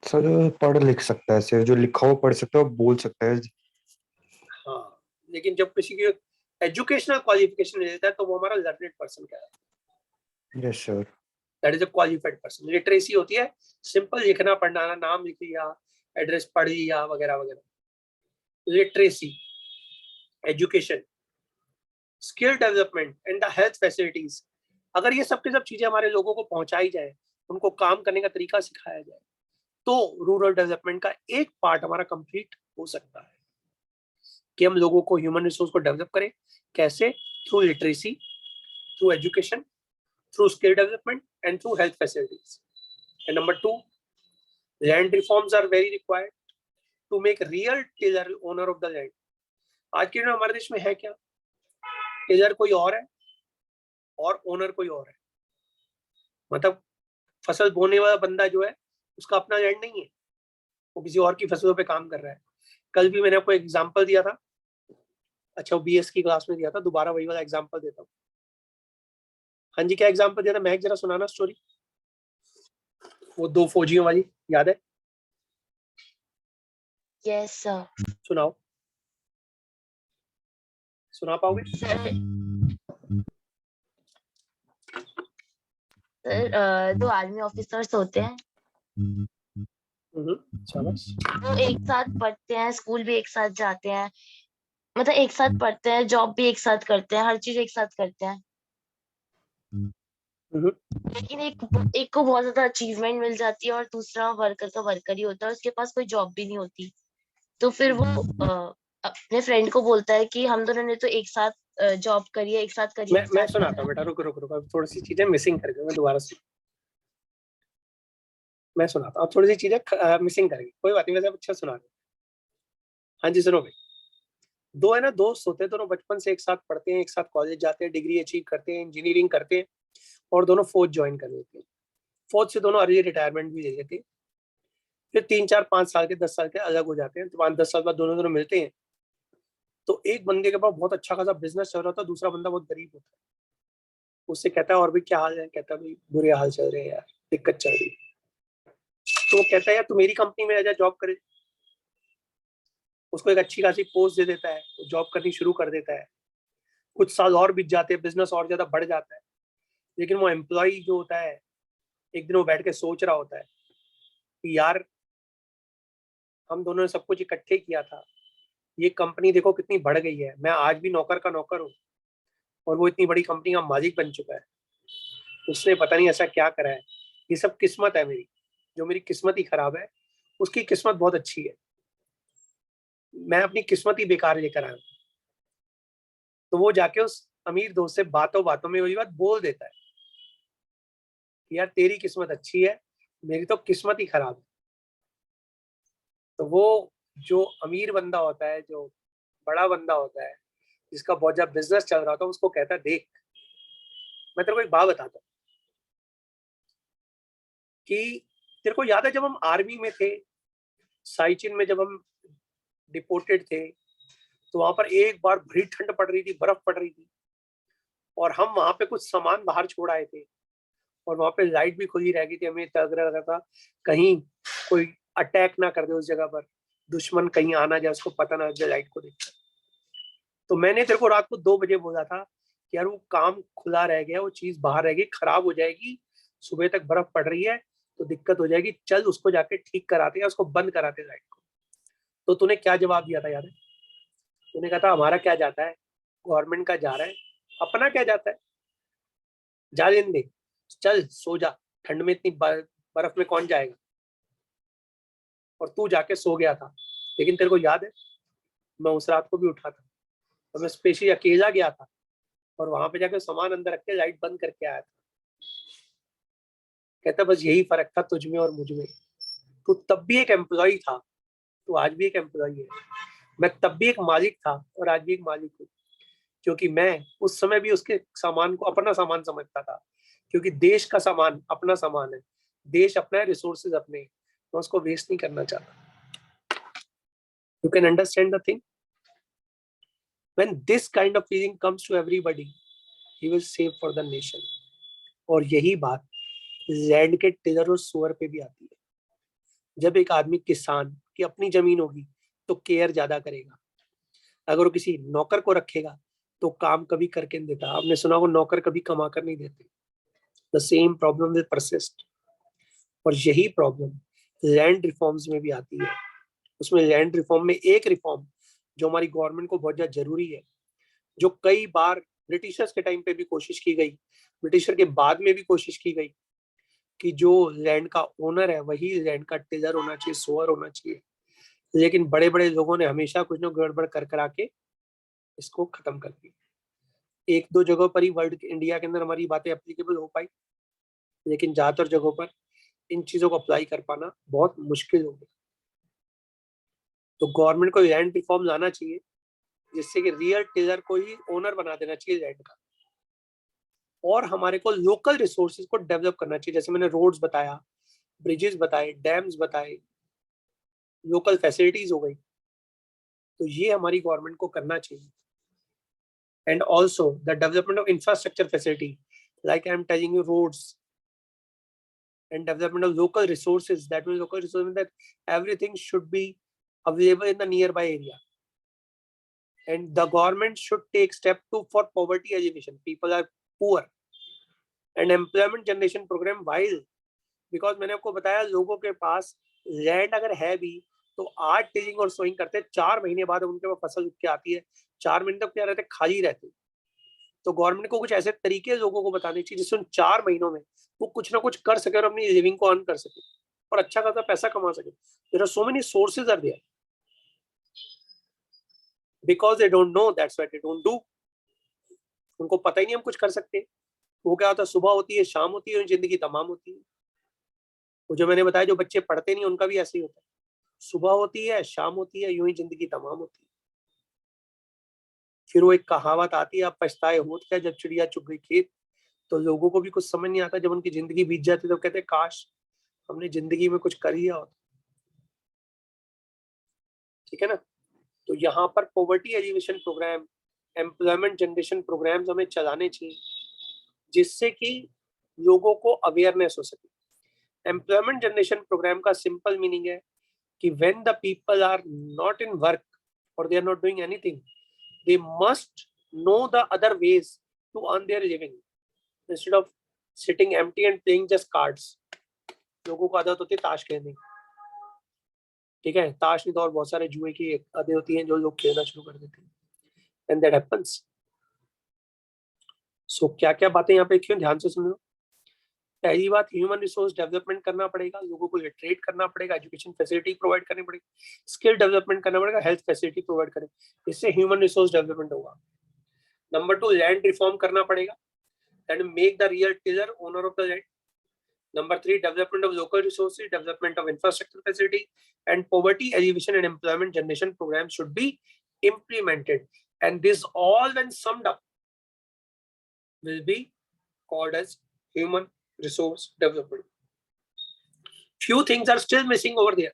Sir जो पढ़ लिख सकता है, सिर्फ जो लिखा हुआ पढ़ सकता है, बोल सकता है. हाँ, लेकिन जब किसी की एजुकेशनल क्वालिफिकेशन लेता है तो वो हमारा लर्नेड पर्सन कहलाता है. Yes sir. That is a qualified person. Literacy होती है सिंपल लिखना पढ़ना, नाम लिख लिया, एड्रेस पढ़ लिया, वगैरह वगैरह. Literacy, education, skill development and the health facilities. अगर ये सब की सब चीजें हमारे लोगों को पहुंचाई जाए, उनको काम करने का तरीका सिखाया जाए, तो रूरल डेवलपमेंट का एक पार्ट हमारा कंप्लीट हो सकता है कि हम लोगों को, ह्यूमन रिसोर्स को डेवलप करें। कैसे? Through literacy, through education, through skill development and through health facilities. And number 2, land reforms are very required to make real tiller owner of the land. आज के दिन हमारे देश में है क्या? टिलर कोई और है और ओनर कोई और है। मतलब फसल बोने वाला बंदा जो है उसका अपना लैंड नहीं है, वो किसी और की फसलों पे काम कर रहा है। कल भी मैंने आपको एग्जांपल दिया था, अच्छा वो बीएस की क्लास में दिया था, दोबारा वही वाला एग्जांपल देता हूँ। हाँ जी, क्या एग्जांपल दिया था महक, जरा सुनाना स्टोरी, वो 2 फौजियों वाली, याद है? Yes sir. सुनाओ, सुना पाओगे? सर, दो आर्मी ऑफिसर्स होते हैं, शाबाश। वो एक साथ पढ़ते हैं, स्कूल भी एक साथ जाते हैं, मतलब एक साथ पढ़ते हैं, जॉब भी एक साथ करते हैं, हर चीज एक साथ करते हैं। लेकिन एक को बहुत ज्यादा अचीवमेंट मिल जाती है और दूसरा वर्कर का वर्कर ही होता है, उसके पास कोई जॉब भी नहीं होती। तो फिर वो अपने फ्रेंड को बोलता है कि हम दोनों ने तो एक साथ जॉब करी है, एक साथ करी है। मैं सुनाता हूँ बेटा, रुको रुको रुको, थोड़ी सी चीजें मिसिंग कर गई, मैं दोबारा से मैं सुनाता हूँ, थोड़ी सी चीजें मिसिंग कर गई, कोई बात नहीं, वैसे अच्छा सुना रहे। हाँ जी सुनो भाई, दो है ना दोस्त होते हैं, दोनों बचपन से एक साथ पढ़ते हैं, एक साथ कॉलेज जाते हैं, डिग्री अचीव करते हैं, इंजीनियरिंग करते हैं और दोनों फौज ज्वाइन कर लेते हैं। फौज से दोनों अर्ली रिटायरमेंट भी ले लेते हैं। फिर 3 4 5 साल के 10 साल के अलग हो जाते हैं, तो 5 10 साल बाद दोनों दोनों मिलते हैं। तो एक बंदे के पास बहुत अच्छा खासा बिजनेस चल रहा था, दूसरा बंदा बहुत गरीब होता है। उससे कहता है और भी क्या हाल है? कहता है भाई बुरे हाल चल रहे हैं यार, दिक्कत चल रही है। तो वो कहता है यार तू मेरी कंपनी में आ जा, जॉब करे। उसको एक अच्छी खासी पोस्ट दे देता है, वो जॉब करनी शुरू कर देता है। कुछ साल और बीत जाते हैं, बिजनेस और ज्यादा बढ़ जाता है, लेकिन वो एम्प्लॉय जो होता है, एक दिन वो बैठ के सोच रहा होता है कि यार हम दोनों ने सब कुछ इकट्ठे किया था, ये कंपनी देखो कितनी बढ़ गई है, मैं आज भी नौकर का नौकर हूँ और वो इतनी बड़ी कंपनी का मालिक बन चुका है। उसने पता नहीं ऐसा क्या करा है, ये सब किस्मत है मेरी, जो मेरी किस्मत ही खराब है, उसकी किस्मत बहुत अच्छी है, मैं अपनी किस्मत ही बेकार लेकर आया हूँ। तो वो जाके उस अमीर दोस्त से बातों बातों में वही बात बोल देता है कि यार तेरी किस्मत अच्छी है, मेरी तो किस्मत ही खराब है। तो वो जो अमीर बंदा होता है, जो बड़ा बंदा होता है, जिसका बहुत ज्यादा बिजनेस चल रहा था, उसको कहता है देख मैं तेरे को एक बात बताता हूँ कि तेरे को याद है जब हम आर्मी में थे, साइचिन में जब हम डिपोर्टेड थे, तो वहां पर एक बार बड़ी ठंड पड़ रही थी, बर्फ पड़ रही थी, और हम वहां पे कुछ सामान बाहर छोड़ आए थे, और वहां पे लाइट भी खुली रह गई थी। हमें लग रहा था कहीं कोई अटैक ना कर दे उस जगह पर, दुश्मन कहीं आना जाए, उसको पता ना जाए लाइट को देख। तो मैंने तेरे को रात को 2 बजे बोला था कि यार वो काम खुला रह गया, वो चीज बाहर रह गई, खराब हो जाएगी, सुबह तक बर्फ पड़ रही है तो दिक्कत हो जाएगी, चल उसको जाके ठीक कराते हैं, उसको बंद कराते हैं लाइट को। तो तूने क्या जवाब दिया था याद है? तूने कहा था हमारा क्या जाता है, गवर्नमेंट का जा रहा है, अपना क्या जाता है, जा लेने दे, चल सो जा, ठंड में इतनी बर्फ में कौन जाएगा। और तू जाके सो गया था। लेकिन तेरे को याद है मैं उस रात को भी उठा था और मैं स्पेशली अकेला गया था और वहां पे जाके सामान अंदर रख के लाइट बंद करके आया था। कहता बस यही फर्क था तुझ में और मुझ में, तू तब भी एक एम्प्लॉय था, तू आज भी एक एम्प्लॉय है। मैं तब भी एक मालिक था और आज भी एक मालिक हूँ, क्योंकि मैं उस समय भी उसके सामान को अपना सामान समझता था, क्योंकि देश का सामान अपना सामान है, देश अपना है, रिसोर्सेज अपने, मैं उसको वेस्ट नहीं करना चाहता। You can understand the thing, when this kind of feeling comes to everybody, he will save for the nation. और यही बात लैंड के टिलर और सुअर पे भी आती है। जब एक आदमी किसान की अपनी जमीन होगी तो केयर ज्यादा करेगा, अगर वो किसी नौकर को रखेगा तो काम कभी करके नहीं देता। आपने सुना वो नौकर कभी कमा कर नहीं देते। The same problem will persist. और यही प्रॉब्लम लैंड रिफॉर्म्स में भी आती है। उसमें लैंड रिफॉर्म में एक रिफॉर्म जो हमारी गवर्नमेंट को बहुत ज्यादा जरूरी है, जो कई बार ब्रिटिशर्स के टाइम पे भी कोशिश की गई, ब्रिटिशर के बाद में भी कोशिश की गई, कि जो लैंड का ओनर है वही लैंड का टिलर होना चाहिए, सोअर होना चाहिए। लेकिन बड़े बड़े लोगों ने हमेशा कुछ न गड़बड़ कर करा के इसको खत्म कर दिया। एक दो जगहों पर ही वर्ल्ड इंडिया के अंदर हमारी बातें एप्लीकेबल हो पाई, लेकिन ज्यादातर जगहों पर इन चीजों को अप्लाई कर पाना बहुत मुश्किल हो गया। तो गवर्नमेंट को लैंड रिफॉर्म लाना चाहिए जिससे कि रियल टिलर को ही ओनर बना देना चाहिए लैंड का, और हमारे को लोकल रिसोर्सेज को डेवलप करना चाहिए। जैसे मैंने रोड्स बताया, ब्रिजेस बताए, डैम्स बताए, लोकल फैसिलिटीज हो गई, तो ये हमारी गवर्नमेंट को करना चाहिए। And also the development of infrastructure facility, like I am telling you, roads and development of local resources. That means local resources that everything should be available in the nearby area, and the government should take step to for poverty alleviation. People are poor, and employment generation program, while because मैंने आपको बताया लोगों के पास land अगर है भी तो आज टिलिंग और सोइंग करते हैं, 4 महीने बाद उनके पास फसल उग के आती है, 4 महीने तक क्या रहते हैं, खाली रहते हैं। तो गवर्नमेंट को कुछ ऐसे तरीके लोगों को बताने चाहिए जिससे उन 4 महीनों में वो कुछ ना कुछ कर सके और अपनी लिविंग को अर्न कर सके और अच्छा खासा पैसा कमा सके। There are so many sources are there, because they don't know, that's why they don't do. उनको पता ही नहीं हम कुछ कर सकते। वो क्या होता है, सुबह होती है, शाम होती है, जिंदगी तमाम होती है। वो जो मैंने बताया, जो बच्चे पढ़ते नहीं उनका भी ऐसे ही होता है, सुबह होती है, शाम होती है, यूं ही जिंदगी तमाम होती है। फिर वो एक कहावत आती है, आप पछताए होत क्या जब चिड़िया चुग गई खेत। तो लोगों को भी कुछ समझ नहीं आता, जब उनकी जिंदगी बीत जाती है तो कहते हैं काश हमने जिंदगी में कुछ कर लिया होता। ठीक है ना। तो यहाँ पर poverty elevation program, employment generation programs हमें चलाने चाहिए जिससे कि लोगों को अवेयरनेस हो सके। एम्प्लॉयमेंट जनरेशन प्रोग्राम का सिंपल मीनिंग है कि when the people are not in work और they are not doing anything, they must know the other ways to earn their living instead of sitting empty and playing just cards. लोगों को आदत होती है ताश खेलने की, ठीक है, ताश नहीं तो और बहुत सारे जुए की आदतें होती हैं जो लोग खेलना शुरू कर देते हैं, and that happens. So क्या क्या बातें यहाँ पे क्यों ध्यान से सुन लो। पहली बात, ह्यूमन रिसोर्स डेवलपमेंट करना पड़ेगा, लोगों को लिटरेट करना पड़ेगा, एजुकेशन फैसिलिटी प्रोवाइड करनी पड़ेगी, स्किल डेवलपमेंट करना पड़ेगा, हेल्थ फैसिलिटी प्रोवाइड करें, इससे ह्यूमन रिसोर्स डेवलपमेंट होगा। नंबर 2, लैंड रिफॉर्म करना पड़ेगा and make the real tiller owner of the land. Number 3, development of local resources, development of infrastructure facility, and poverty alleviation and employment generation programs should be implemented. And this all when summed up will be called as human resource development. Few things are still missing over there.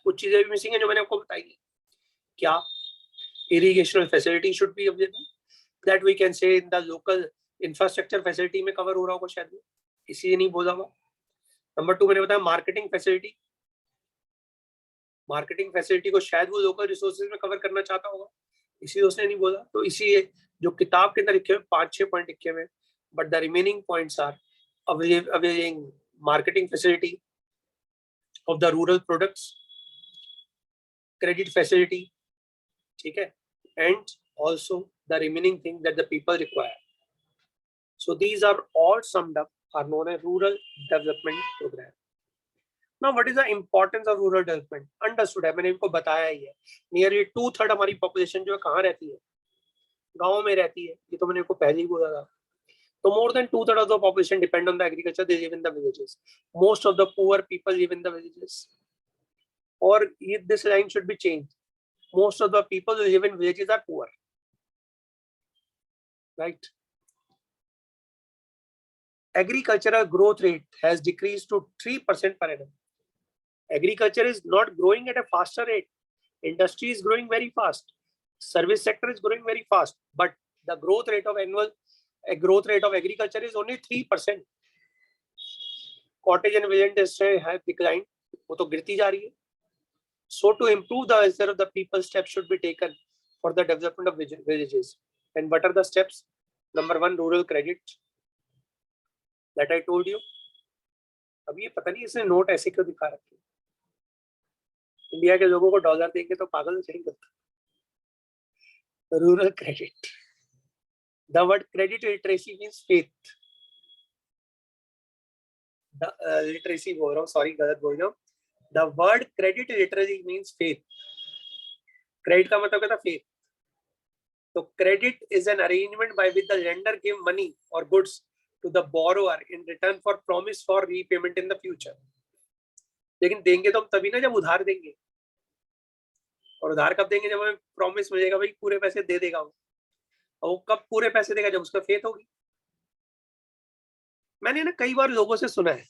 कुछ चीजें भी missing है जो मैंने आपको बताई है। क्या? Irrigational facility should be available, that we can say in the local infrastructure facility में कवर हो रहा होगा शायद, इसीलिए नहीं बोला हुआ। नंबर 2 मैंने बताया मार्केटिंग फैसिलिटी, मार्केटिंग फैसिलिटी को शायद वो लोकल रिसोर्सेज में कवर करना चाहता होगा, इसलिए उसने नहीं बोला। तो इसी जो किताब के अंदर लिखे हुए 5-6 पॉइंट लिखे हुए, but the remaining points are availing marketing facility of the rural products, credit facility, ठीक है, and also the remaining thing that the people require. So these are all summed up are known as rural development program. Now what is the importance of rural development? Understood है, मैंने इनको बताया ही है। Nearly 2/3 हमारी population जो है कहाँ रहती है? गाँव में रहती है, ये तो मैंने आपको पहले ही बोला था। तो more than 2/3 of the population depend on the agriculture. They live in the villages. Most of the poor people live in the villages. Or this line should be changed. Most of the people who live in villages are poor. Right? Agricultural growth rate has decreased to 3% per annum. Agriculture is not growing at a faster rate. Industry is growing very fast. Service sector is growing very fast. But the growth rate of agriculture is only 3%. Cottage and village industry have declined. वो तो गिरती जा रही है. So to improve the welfare of the people, steps should be taken for the development of villages. And what are the steps? Number 1, rural credit. That I told you. अब ये पता नहीं इसने नोट ऐसे क्यों दिखा रखे, इंडिया के लोगों को डॉलर देंगे तो पागल चाहिए। Rural credit, the word credit literacy means faith, literacy बोल रहा हूँ, सॉरी गलत बोल रहा हूँ। The word credit literally means faith. Credit का मतलब क्या था? फेथ। तो credit is an arrangement by which the lender give money और goods to the borrower in return for promise for repayment in the future. लेकिन देंगे तो हम तभी ना जब उधार देंगे, और उधार कब देंगे? जब हमें प्रॉमिस मिलेगा भाई पूरे पैसे दे देगा वो। और वो कब पूरे पैसे देगा? जब उसका फेथ होगी। मैंने ना कई बार लोगों से सुना है,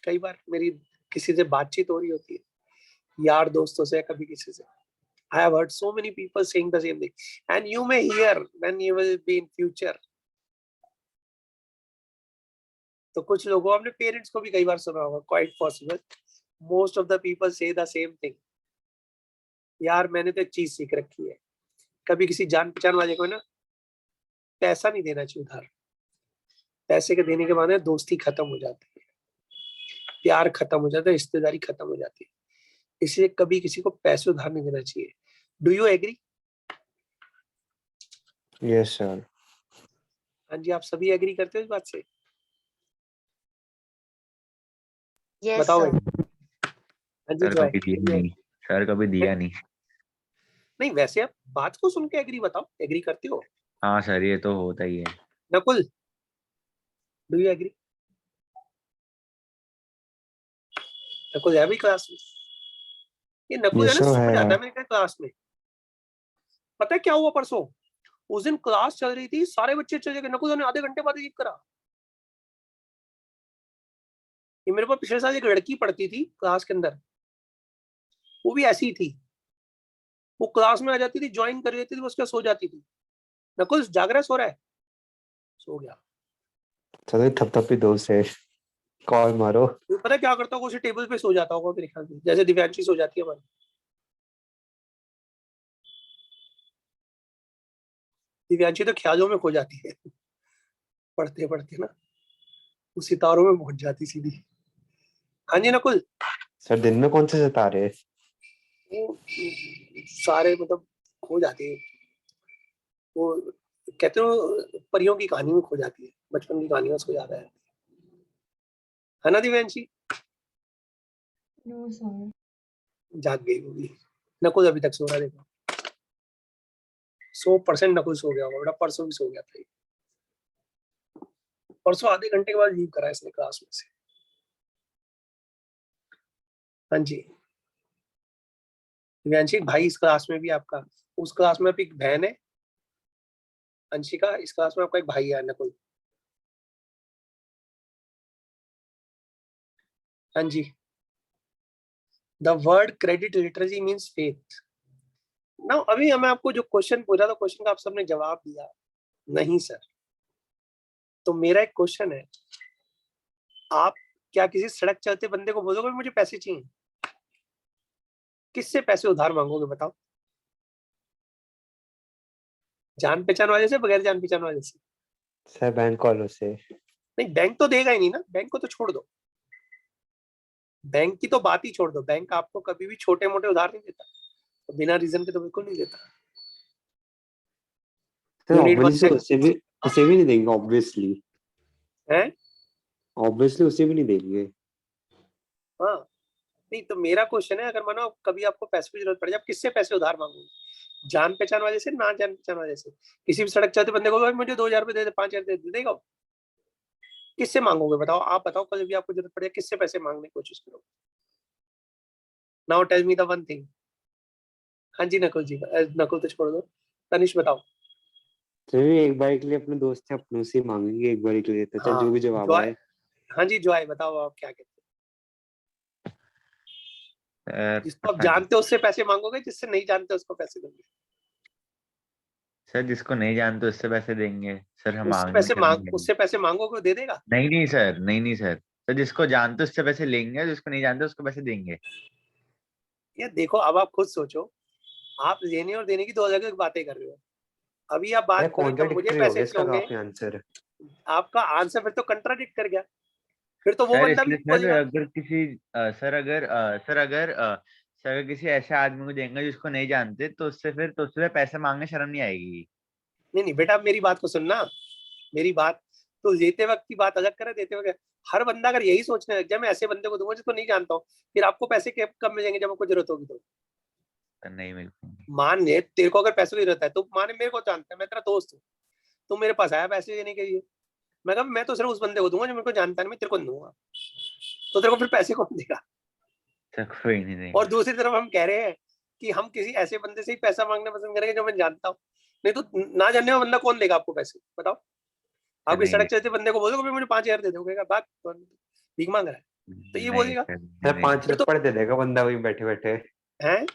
कई बार मेरी किसी से बातचीत हो रही होती है, यार दोस्तों से, कभी किसी से, I have heard so many people saying the same thing, and you may hear when you will be in future. तो कुछ लोगों, अपने पेरेंट्स को भी कई बार सुना होगा, quite possible. Most of the people say the same thing. यार मैंने तो एक चीज सीख रखी है, कभी किसी जान पहचान वाले को ना पैसा नहीं देना चाहिए उधार। पैसे के देने के बाद दोस्ती खत्म हो जाती है, प्यार खत्म हो जाता है, रिश्तेदारी खत्म हो जाती है। इसलिए कभी किसी को पैसे उधार नहीं देना चाहिए। Do you agree? Yes sir. हाँ जी, आप सभी एग्री करते हो इस बात से? यस बताओ सर। भाई। हाँ जी सर जॉय। कभी दिया नहीं, सर कभी दिया नहीं। नहीं, वैसे आप बात को सुन के एग्री बताओ, एग्री करते हो? हाँ सर, ये तो होता ही है। Nakul, do you agree? Nakul है भी क्लास में? ये नकुल है यस ना, सर सो जाता है। है मेरे क्लास में। पता है क्या हुआ परसों? उस दिन क्लास चल रही थी, सारे बच्चे चले गए, नकुल ने आधे घंटे बाद लीव करा। ये मेरे पास पिछले साल एक लड़की पढ़ती थी क्लास के अंदर, वो भी ऐसी ही थी। वो क्लास में आ जाती थी, ज्वाइन कर लेती थी, उसके बाद सो जाती थी। नकुल जाग रहा है, सो रहा है? सो गया। चलो थपथपी दोस्त है, कॉल मारो। तो पता है क्या करता होगा? उसे टेबल पे सो जाता होगा मेरे ख्याल से, जैसे दिव्यांशी सो जाती है हमारी। दिव्यांशी तो ख्यालों में खो जाती है पढ़ते पढ़ते ना, वो सितारों में पहुंच जाती सीधी। हाँ जी नकुल। सर दिन में कौन से सितारे? वो सारे मतलब खो जाती है, वो कहते हो परियों की कहानी में खो जाती है, बचपन की कहानी में सो जाता है ना दिव्यांशी? No sir. जाग गई होगी। नकुल अभी तक सो रहा है, देखो 100% नकुल सो गया होगा बेटा, परसों भी सो गया था। परसों आधे घंटे के बाद लीव करा इसने क्लास में से। हाँ जी दिव्यांशी, भाई इस क्लास में भी आपका, उस क्लास में आपकी एक बहन है अंशिका, इस क्लास में आपका एक भाई है नकुल। हाँ जी। The word credit literacy means faith. ना अभी हमें आपको जो क्वेश्चन पूछा था, क्वेश्चन का आप सबने जवाब दिया नहीं सर। तो मेरा एक क्वेश्चन है, आप क्या किसी सड़क चलते बंदे को बोलोगे मुझे पैसे चाहिए? किससे पैसे उधार मांगोगे बताओ? जान पहचान वाले से, बगैर जान पहचान वाले से? सर बैंक वालों से। नहीं, बैंक तो देगा ही नहीं ना, बैंक को तो छोड़ दो, बैंक की तो बात ही छोड़ दो। बैंक आपको कभी भी छोटे मोटे उधार नहीं देता, तो बिना रीजन के तो बिल्कुल नहीं देता। Sir You need one obviously lakh, उसे भी नहीं देंगे, ऑब्वियसली। है? ऑब्वियसली उसे भी नहीं देंगे। हाँ। नहीं तो मेरा क्वेश्चन है, अगर मानो कभी आपको पैसे की जरूरत पड़ जाए, आप किससे पैसे उधार मांगोगे? जान पहचान वाले से, ना जान पहचान वाले से? किसी भी सड़क चलते बंदे को भाई मुझे 2000 रुपए दे दे, 5000 दे देगा? किससे मांगोगे बताओ? आप बताओ, कल भी आपको जरूरत पड़े किससे पैसे मांगने की कोशिश करोगे? Now tell me the one thing. हाँ जी नकुल जी, नकुल तो छोड़ दो, तनिष बताओ। तो एक बार के लिए अपने दोस्त से अपनों से मांगेंगे, एक बार के लिए तो जो भी जवाब आए। हाँ जी जॉय बताओ, आप क्या कहते हैं? जिसको आप जानते हो उससे पैसे मांगोगे, जिससे नहीं जानते उसको पैसे दोगे? सर जिसको नहीं जानते उससे पैसे देंगे सर, हम उससे पैसे मांगोगे, दे देगा? नहीं सर, नहीं सर। सर जिसको जानते उससे पैसे लेंगे, जिसको नहीं जानते उसको पैसे देंगे। ये देखो, अब आप खुद सोचो, आप लेने और देने की दो अलग अलग बातें कर रहे हो। अभी आप बात करो जब मुझे पैसे चाहिए, आंसर आपका आंसर फिर तो कंट्राडिक्ट कर गया। फिर तो वो सर बंदा भी इसलिए सर, बोलेगा। अगर किसी सर किसी ऐसे आदमी को देंगे जिसको नहीं जानते, तो उससे पैसे मांगने शर्म नहीं आएगी? नहीं बेटा, मेरी बात को सुनना, मेरी बात तो लेते वक्त की बात अलग करे, देते वक्त हर बंदा अगर यही सोचने लग जाए मैं ऐसे बंदे को दूंगा जिसको नहीं जानता हूँ, फिर आपको पैसे कब मिलेंगे जब आपको जरूरत होगी तो नहीं मिल पाएंगे। मान ले तेरे को अगर पैसों की जरूरत है तो मान मेरे को जानता है, मैं तेरा दोस्त हूँ, तो मेरे पास आया पैसे देने के लिए, मैं कहा मैं तो सिर्फ उस बंदे को दूंगा जो मेरे को जानता नहीं, मैं तेरे को नहीं दूंगा, तो तेरे को फिर पैसे कौन देगा? तो कोई नहीं देगा। और दूसरी तरफ हम कह रहे हैं कि हम किसी ऐसे बंदे से ही पैसा मांगना पसंद करेंगे जो मैं जानता हूँ, नहीं तो ना जानने वाला बंदा कौन देगा आपको पैसे, बताओ? आप नहीं सड़क चलते बंदे को बोलोगे मुझे 5,000 दे दोगे, बात भीख मांग रहा है, तो ये बोलेगा अरे 5 फिर तो लपड़ दे देगा बंदा वही बैठे बैठे, है।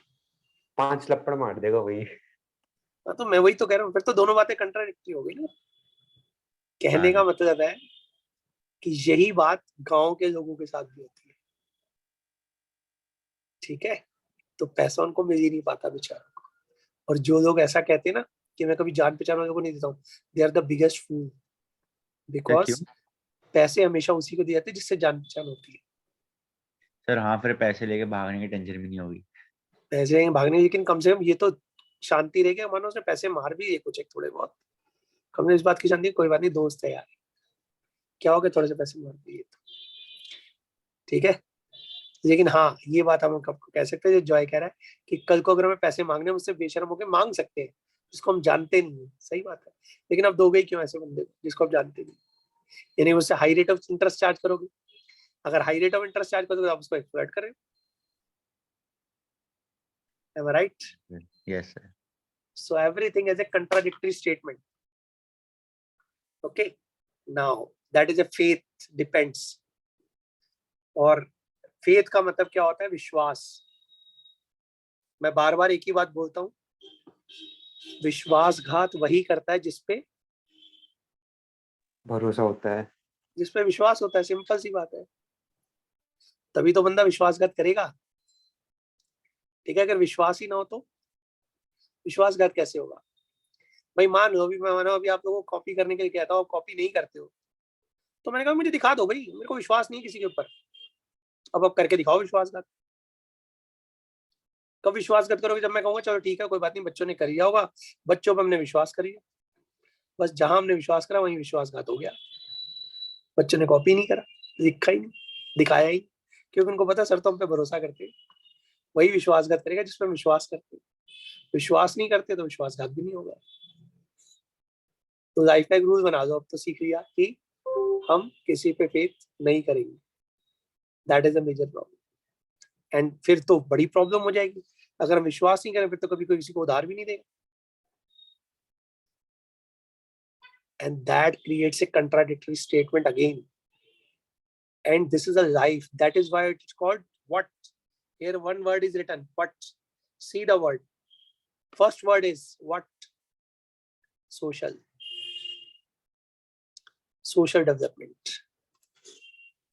5 लपड़ मार देगा वही। हाँ, तो मैं वही तो कह रहा हूँ, फिर तो दोनों बातें कंट्राडिक्टरी हो गई ना। कहने का मतलब है कि यही बात गांव के लोगों के साथ भी होती है, ठीक है? तो पैसा उनको मिल ही नहीं पाता बेचारों को, और जो लोग ऐसा कहते हैं ना कि मैं कभी जान पहचान वालों को नहीं देता हूँ, they are the biggest fool, because पैसे हमेशा उसी को दिए जाते हैं जिससे जान पहचान होती है। सर हाँ, फिर पैसे लेके भागने की टेंशन भी नहीं होगी। पैसे भागने, लेकिन कम से कम ये तो शांति रहेगी, मानो उसने पैसे मार भी दिए कुछ एक थोड़े बहुत, कम इस बात की शांति, कोई बात नहीं दोस्त है यार, क्या हो गया थोड़े से पैसे मार दिए तो, ठीक है। लेकिन हाँ ये बात हम आपको कह सकते हैं जो जॉय कह रहा है कि कल को अगर हमें पैसे मांगने मुझसे बेशर्म होकर मांग सकते हैं जिसको हम जानते नहीं है, सही बात है, लेकिन आप दोगे ही क्यों ऐसे बंदे को जिसको आप जानते नहीं? यानी उससे high rate of interest charge करोगे, अगर high rate of interest charge करोगे तो आप उसको एक्सप्लॉइट करें, am I right? Yes sir. So everything is a contradictory statement. Okay, now that is a faith depends, और फेथ का मतलब क्या होता है? विश्वास। मैं बार बार एक ही बात बोलता हूँ, विश्वासघात वही करता है जिसपे भरोसा होता है, जिसपे विश्वास होता है, सिंपल सी बात है, तभी तो बंदा विश्वासघात करेगा, ठीक है? अगर विश्वास ही ना हो तो विश्वासघात कैसे होगा? भाई मान लो अभी मैं मानो अभी आप लोगों को कॉपी करने के लिए कहता हूँ, आप कॉपी नहीं करते हो, तो मैंने कहा मुझे दिखा दो भाई, मेरे को विश्वास नहीं किसी के ऊपर, अब आप करके दिखाओ विश्वासघात। कब विश्वासघात करोगे? जब मैं कहूंगा चलो ठीक है कोई बात नहीं, बच्चों ने कर लिया होगा, बच्चों पर हमने विश्वास कर लिया, बस जहां हमने विश्वास करा वहीं विश्वासघात हो गया, बच्चों ने कॉपी नहीं करा, लिखा ही नहीं, दिखाया ही, क्योंकि उनको पता सर तो हम पे भरोसा करते, वही विश्वासघात करेगा जिस पर विश्वास करते, विश्वास नहीं करते तो विश्वासघात भी नहीं होगा। तो लाइफ का एक रूल बना दो अब तो, सीख लिया कि हम किसी पे फेथ नहीं करेंगे, that is a major problem, and फिर तो बड़ी प्रॉब्लम हो जाएगी, अगर हम विश्वास नहीं करें फिर तो कभी कोई किसी को उधार भी नहीं देगा, and that creates a contradictory statement again, and this is a life, that is why it's called what. Here one word is written, what. See the word, first word is what? Social, social development.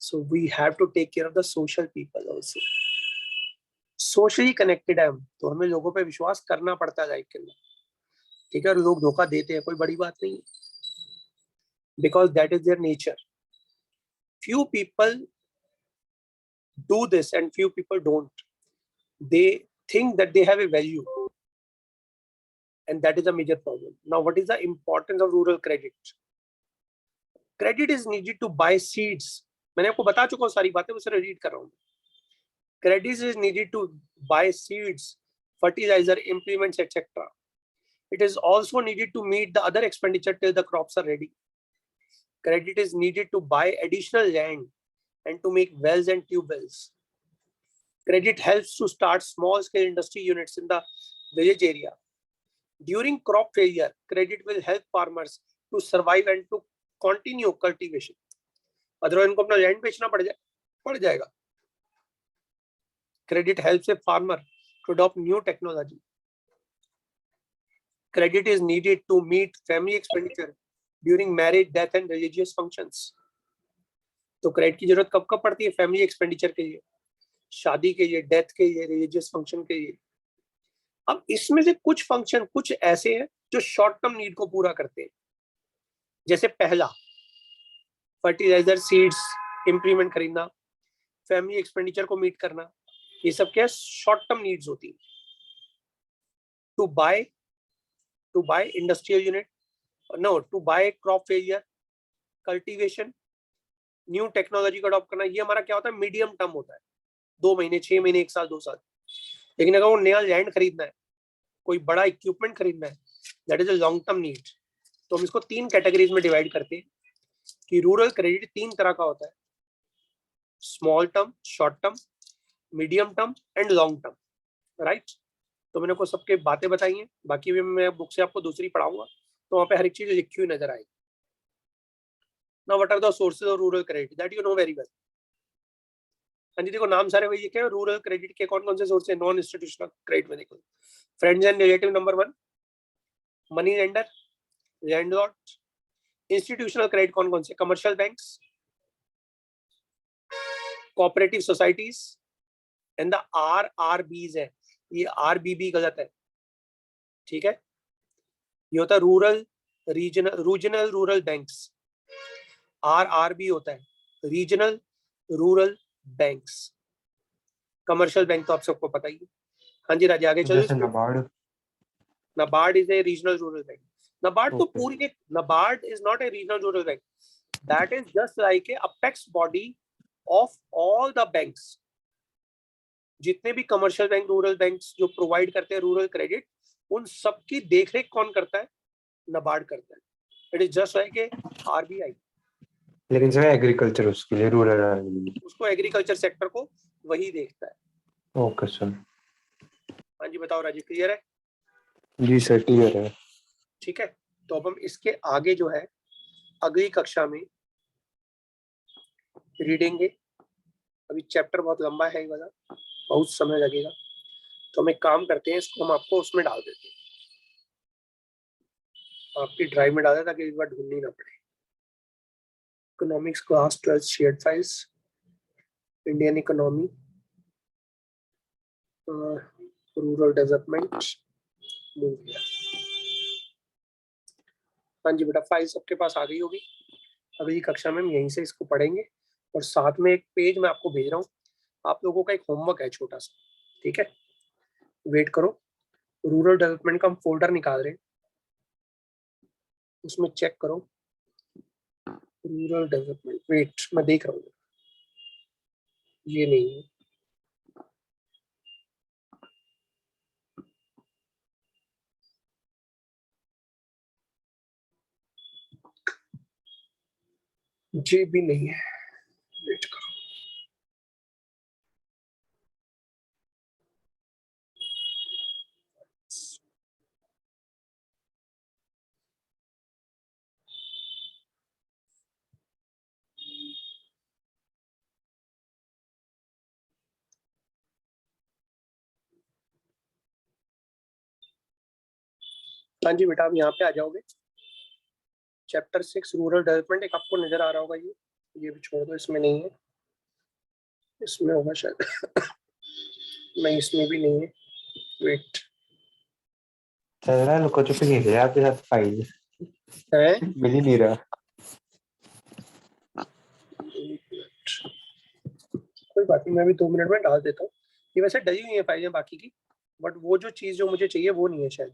So we have to take care of the social people also. Socially connected है हम, तो हमें लोगों पे विश्वास करना पड़ता है लाइफ के अंदर, ठीक है? और लोग धोखा देते हैं, कोई बड़ी बात नहीं है, because that is their nature. Few people do this and few people don't. They think that they have a value, and that is a major problem. Now what is the importance of rural credit? Credit is needed to buy seeds. मैंने आपको बता चुका हूँ सारी बातें, उसे read कर रहा हूँ। Credit is needed to buy seeds, fertilizer, implements, etc. It is also needed to meet the other expenditure till the crops are ready. Credit is needed to buy additional land and to make wells and tube wells. Credit helps to start small scale industry units in the village area. During crop failure, credit will help farmers to survive and to continue cultivation. Otherwise इनको अपना land बेचना पड़ जाएगा. Credit helps a farmer to adopt new technology. Credit is needed to meet family expenditure during marriage, death and religious functions. तो credit की जरूरत कब कब पड़ती है? फैमिली एक्सपेंडिचर के लिए, शादी के लिए, डेथ के लिए, रिलीजियस फंक्शन के लिए. अब इसमें से कुछ फंक्शन कुछ ऐसे हैं जो शॉर्ट टर्म नीड को पूरा करते हैं, जैसे पहला फर्टिलाइजर, सीड्स, इंप्लीमेंट खरीदना, फैमिली एक्सपेंडिचर को मीट करना, ये सब क्या शॉर्ट टर्म नीड्स होती है. To buy industrial unit, no, to buy crop failure, cultivation, new technology को अडॉप्ट करना, ये हमारा क्या होता है, मीडियम टर्म होता है, 2 महीने, 6 महीने, 1 साल, 2 साल। लेकिन अगर वो नया लैंड खरीदना है, कोई बड़ा इक्विपमेंट खरीदना है, that is a long term need. तो हम इसको 3 कैटेगरीज में डिवाइड करते हैं कि रूरल क्रेडिट 3 तरह का होता है, small term, short term, medium term and long term, right. तो मैंने को सबके बातें बताई हैं, बाकी भी मैं बुक से आपको दूसरी पढ़ाऊंगा, तो वहाँ पे हर एक चीज लिखी हुई नजर आएगी। Now what are the sources of rural credit, that you know very well. हाँ जी, देखो नाम सारे वही क्या है, रूरल क्रेडिट के कौन कौन से सोर्स है, नॉन इंस्टीट्यूशनल क्रेडिट में देखो, friends and relative number 1, money lender, landlord. Institutional credit कौन कौन से, commercial banks, cooperative societies and the RRBs है, ये आरबीबी गलत है, ठीक है। ये होता है rural regional rural banks, RRB होता है regional rural banks. Commercial bank तो आप सबको पता ही है। हाँ जी राजा, आगे चलो। जैसे NABARD, NABARD is a regional rural bank. NABARD तो पूरी एक, NABARD is not a regional rural bank, that is just like a apex body of all the banks. जितने भी कमर्शियल बैंक, रूरल बैंक्स जो प्रोवाइड करते हैं रूरल क्रेडिट, उन सबकी देखरेख कौन करता है, नाबार्ड करता है। It is just like a RBI. लेकिन सर एग्रीकल्चर उसके लिए, रूरल, उसको एग्रीकल्चर सेक्टर को वही देखता है। Okay sir. हाँ जी बताओ राजीव, क्लियर है? जी सर क्लियर है। ठीक है, तो अब हम इसके आगे जो है अगली कक्षा में रीडेंगे। अभी चैप्टर बहुत लंबा है वाला, बहुत समय लगेगा, तो हम एक काम करते हैं, इसको हम आपको उसमें डाल देते हैं, आपकी ड्राइव में डाल दें ताकि एक बार ढूंढनी ना पड़े। Economics class 12 shared files, Indian economy, rural development, move. हाँ जी बेटा, फाइल सबके पास आ गई होगी। अगली कक्षा में हम यहीं से इसको पढ़ेंगे, और साथ में एक पेज मैं आपको भेज रहा हूँ, आप लोगों का एक होमवर्क है छोटा सा, ठीक है। वेट करो, रूरल डेवलपमेंट का हम फोल्डर निकाल रहे हैं, उसमें चेक करो रूरल डेवलपमेंट। वेट, मैं देख रहा हूँ, ये नहीं है, ये भी नहीं है, वेट करो। हाँ जी बेटा, आप यहाँ पे आ जाओगे, चैप्टर 6 रूरल डेवलपमेंट, एक आपको नजर आ रहा होगा, ये भी छोड़ दो, इसमें नहीं है, इसमें होगा शायद नहीं, इसमें भी नहीं है, वेट चल रहा है, लुका छुपी खेल रहे हैं आपके साथ, फाइल है, मिल ही नहीं रहा। कोई बात नहीं, मैं भी 2 मिनट में डाल देता हूँ। ये वैसे डली हुई है फाइलें बाकी की, बट वो जो चीज जो मुझे चाहिए वो नहीं है शायद,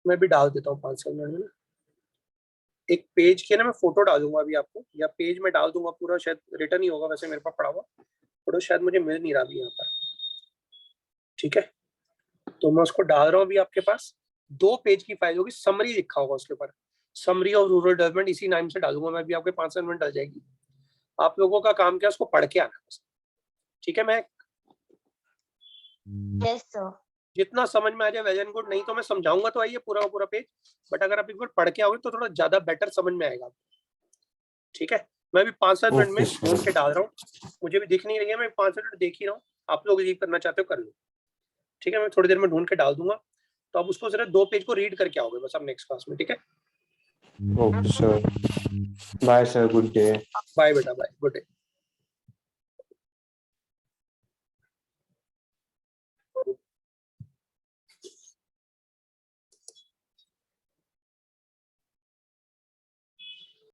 मैं भी डाल देता हूँ 5 मिनट में ना। एक पेज की ना मैं फोटो डालूंगा अभी आपको, या पेज में डाल दूंगा पूरा, शायद रिटर्न ही होगा वैसे मेरे पास पड़ा हुआ फोटो, शायद मुझे मिल नहीं रहा अभी यहाँ पर, ठीक है। तो मैं उसको डाल रहा हूँ अभी आपके पास, 2 पेज की फाइल होगी, समरी लिखा होगा उसके ऊपर, समरी ऑफ रूरल डेवलपमेंट, इसी नाम से डालूंगा मैं अभी, आपके 5 मिनट डल जाएगी। आप लोगों का काम क्या, उसको पढ़ के आना, ठीक है। मैं यस सर। जितना समझ में आ जाए वेल एंड गुड, नहीं तो मैं समझाऊंगा तो आइए पूरा पूरा पेज, बट अगर आप एक बार पढ़ के आओगे तो थोड़ा ज्यादा बेटर समझ में आएगा, ठीक है। मैं भी 5-7 मिनट में ढूंढ के डाल रहा हूँ, मुझे भी दिख नहीं रही है, मैं 5 मिनट देख ही रहा हूँ, आप लोग रीड करना चाहते हो कर लो, ठीक है। मैं थोड़ी देर में ढूंढ के डाल दूंगा, तो आप उसको सिर्फ 2 पेज को रीड करके आओगे बस, आप नेक्स्ट क्लास में, ठीक है। Okay sir, bye sir, good day. Bye बेटा, बाय, गुड डे।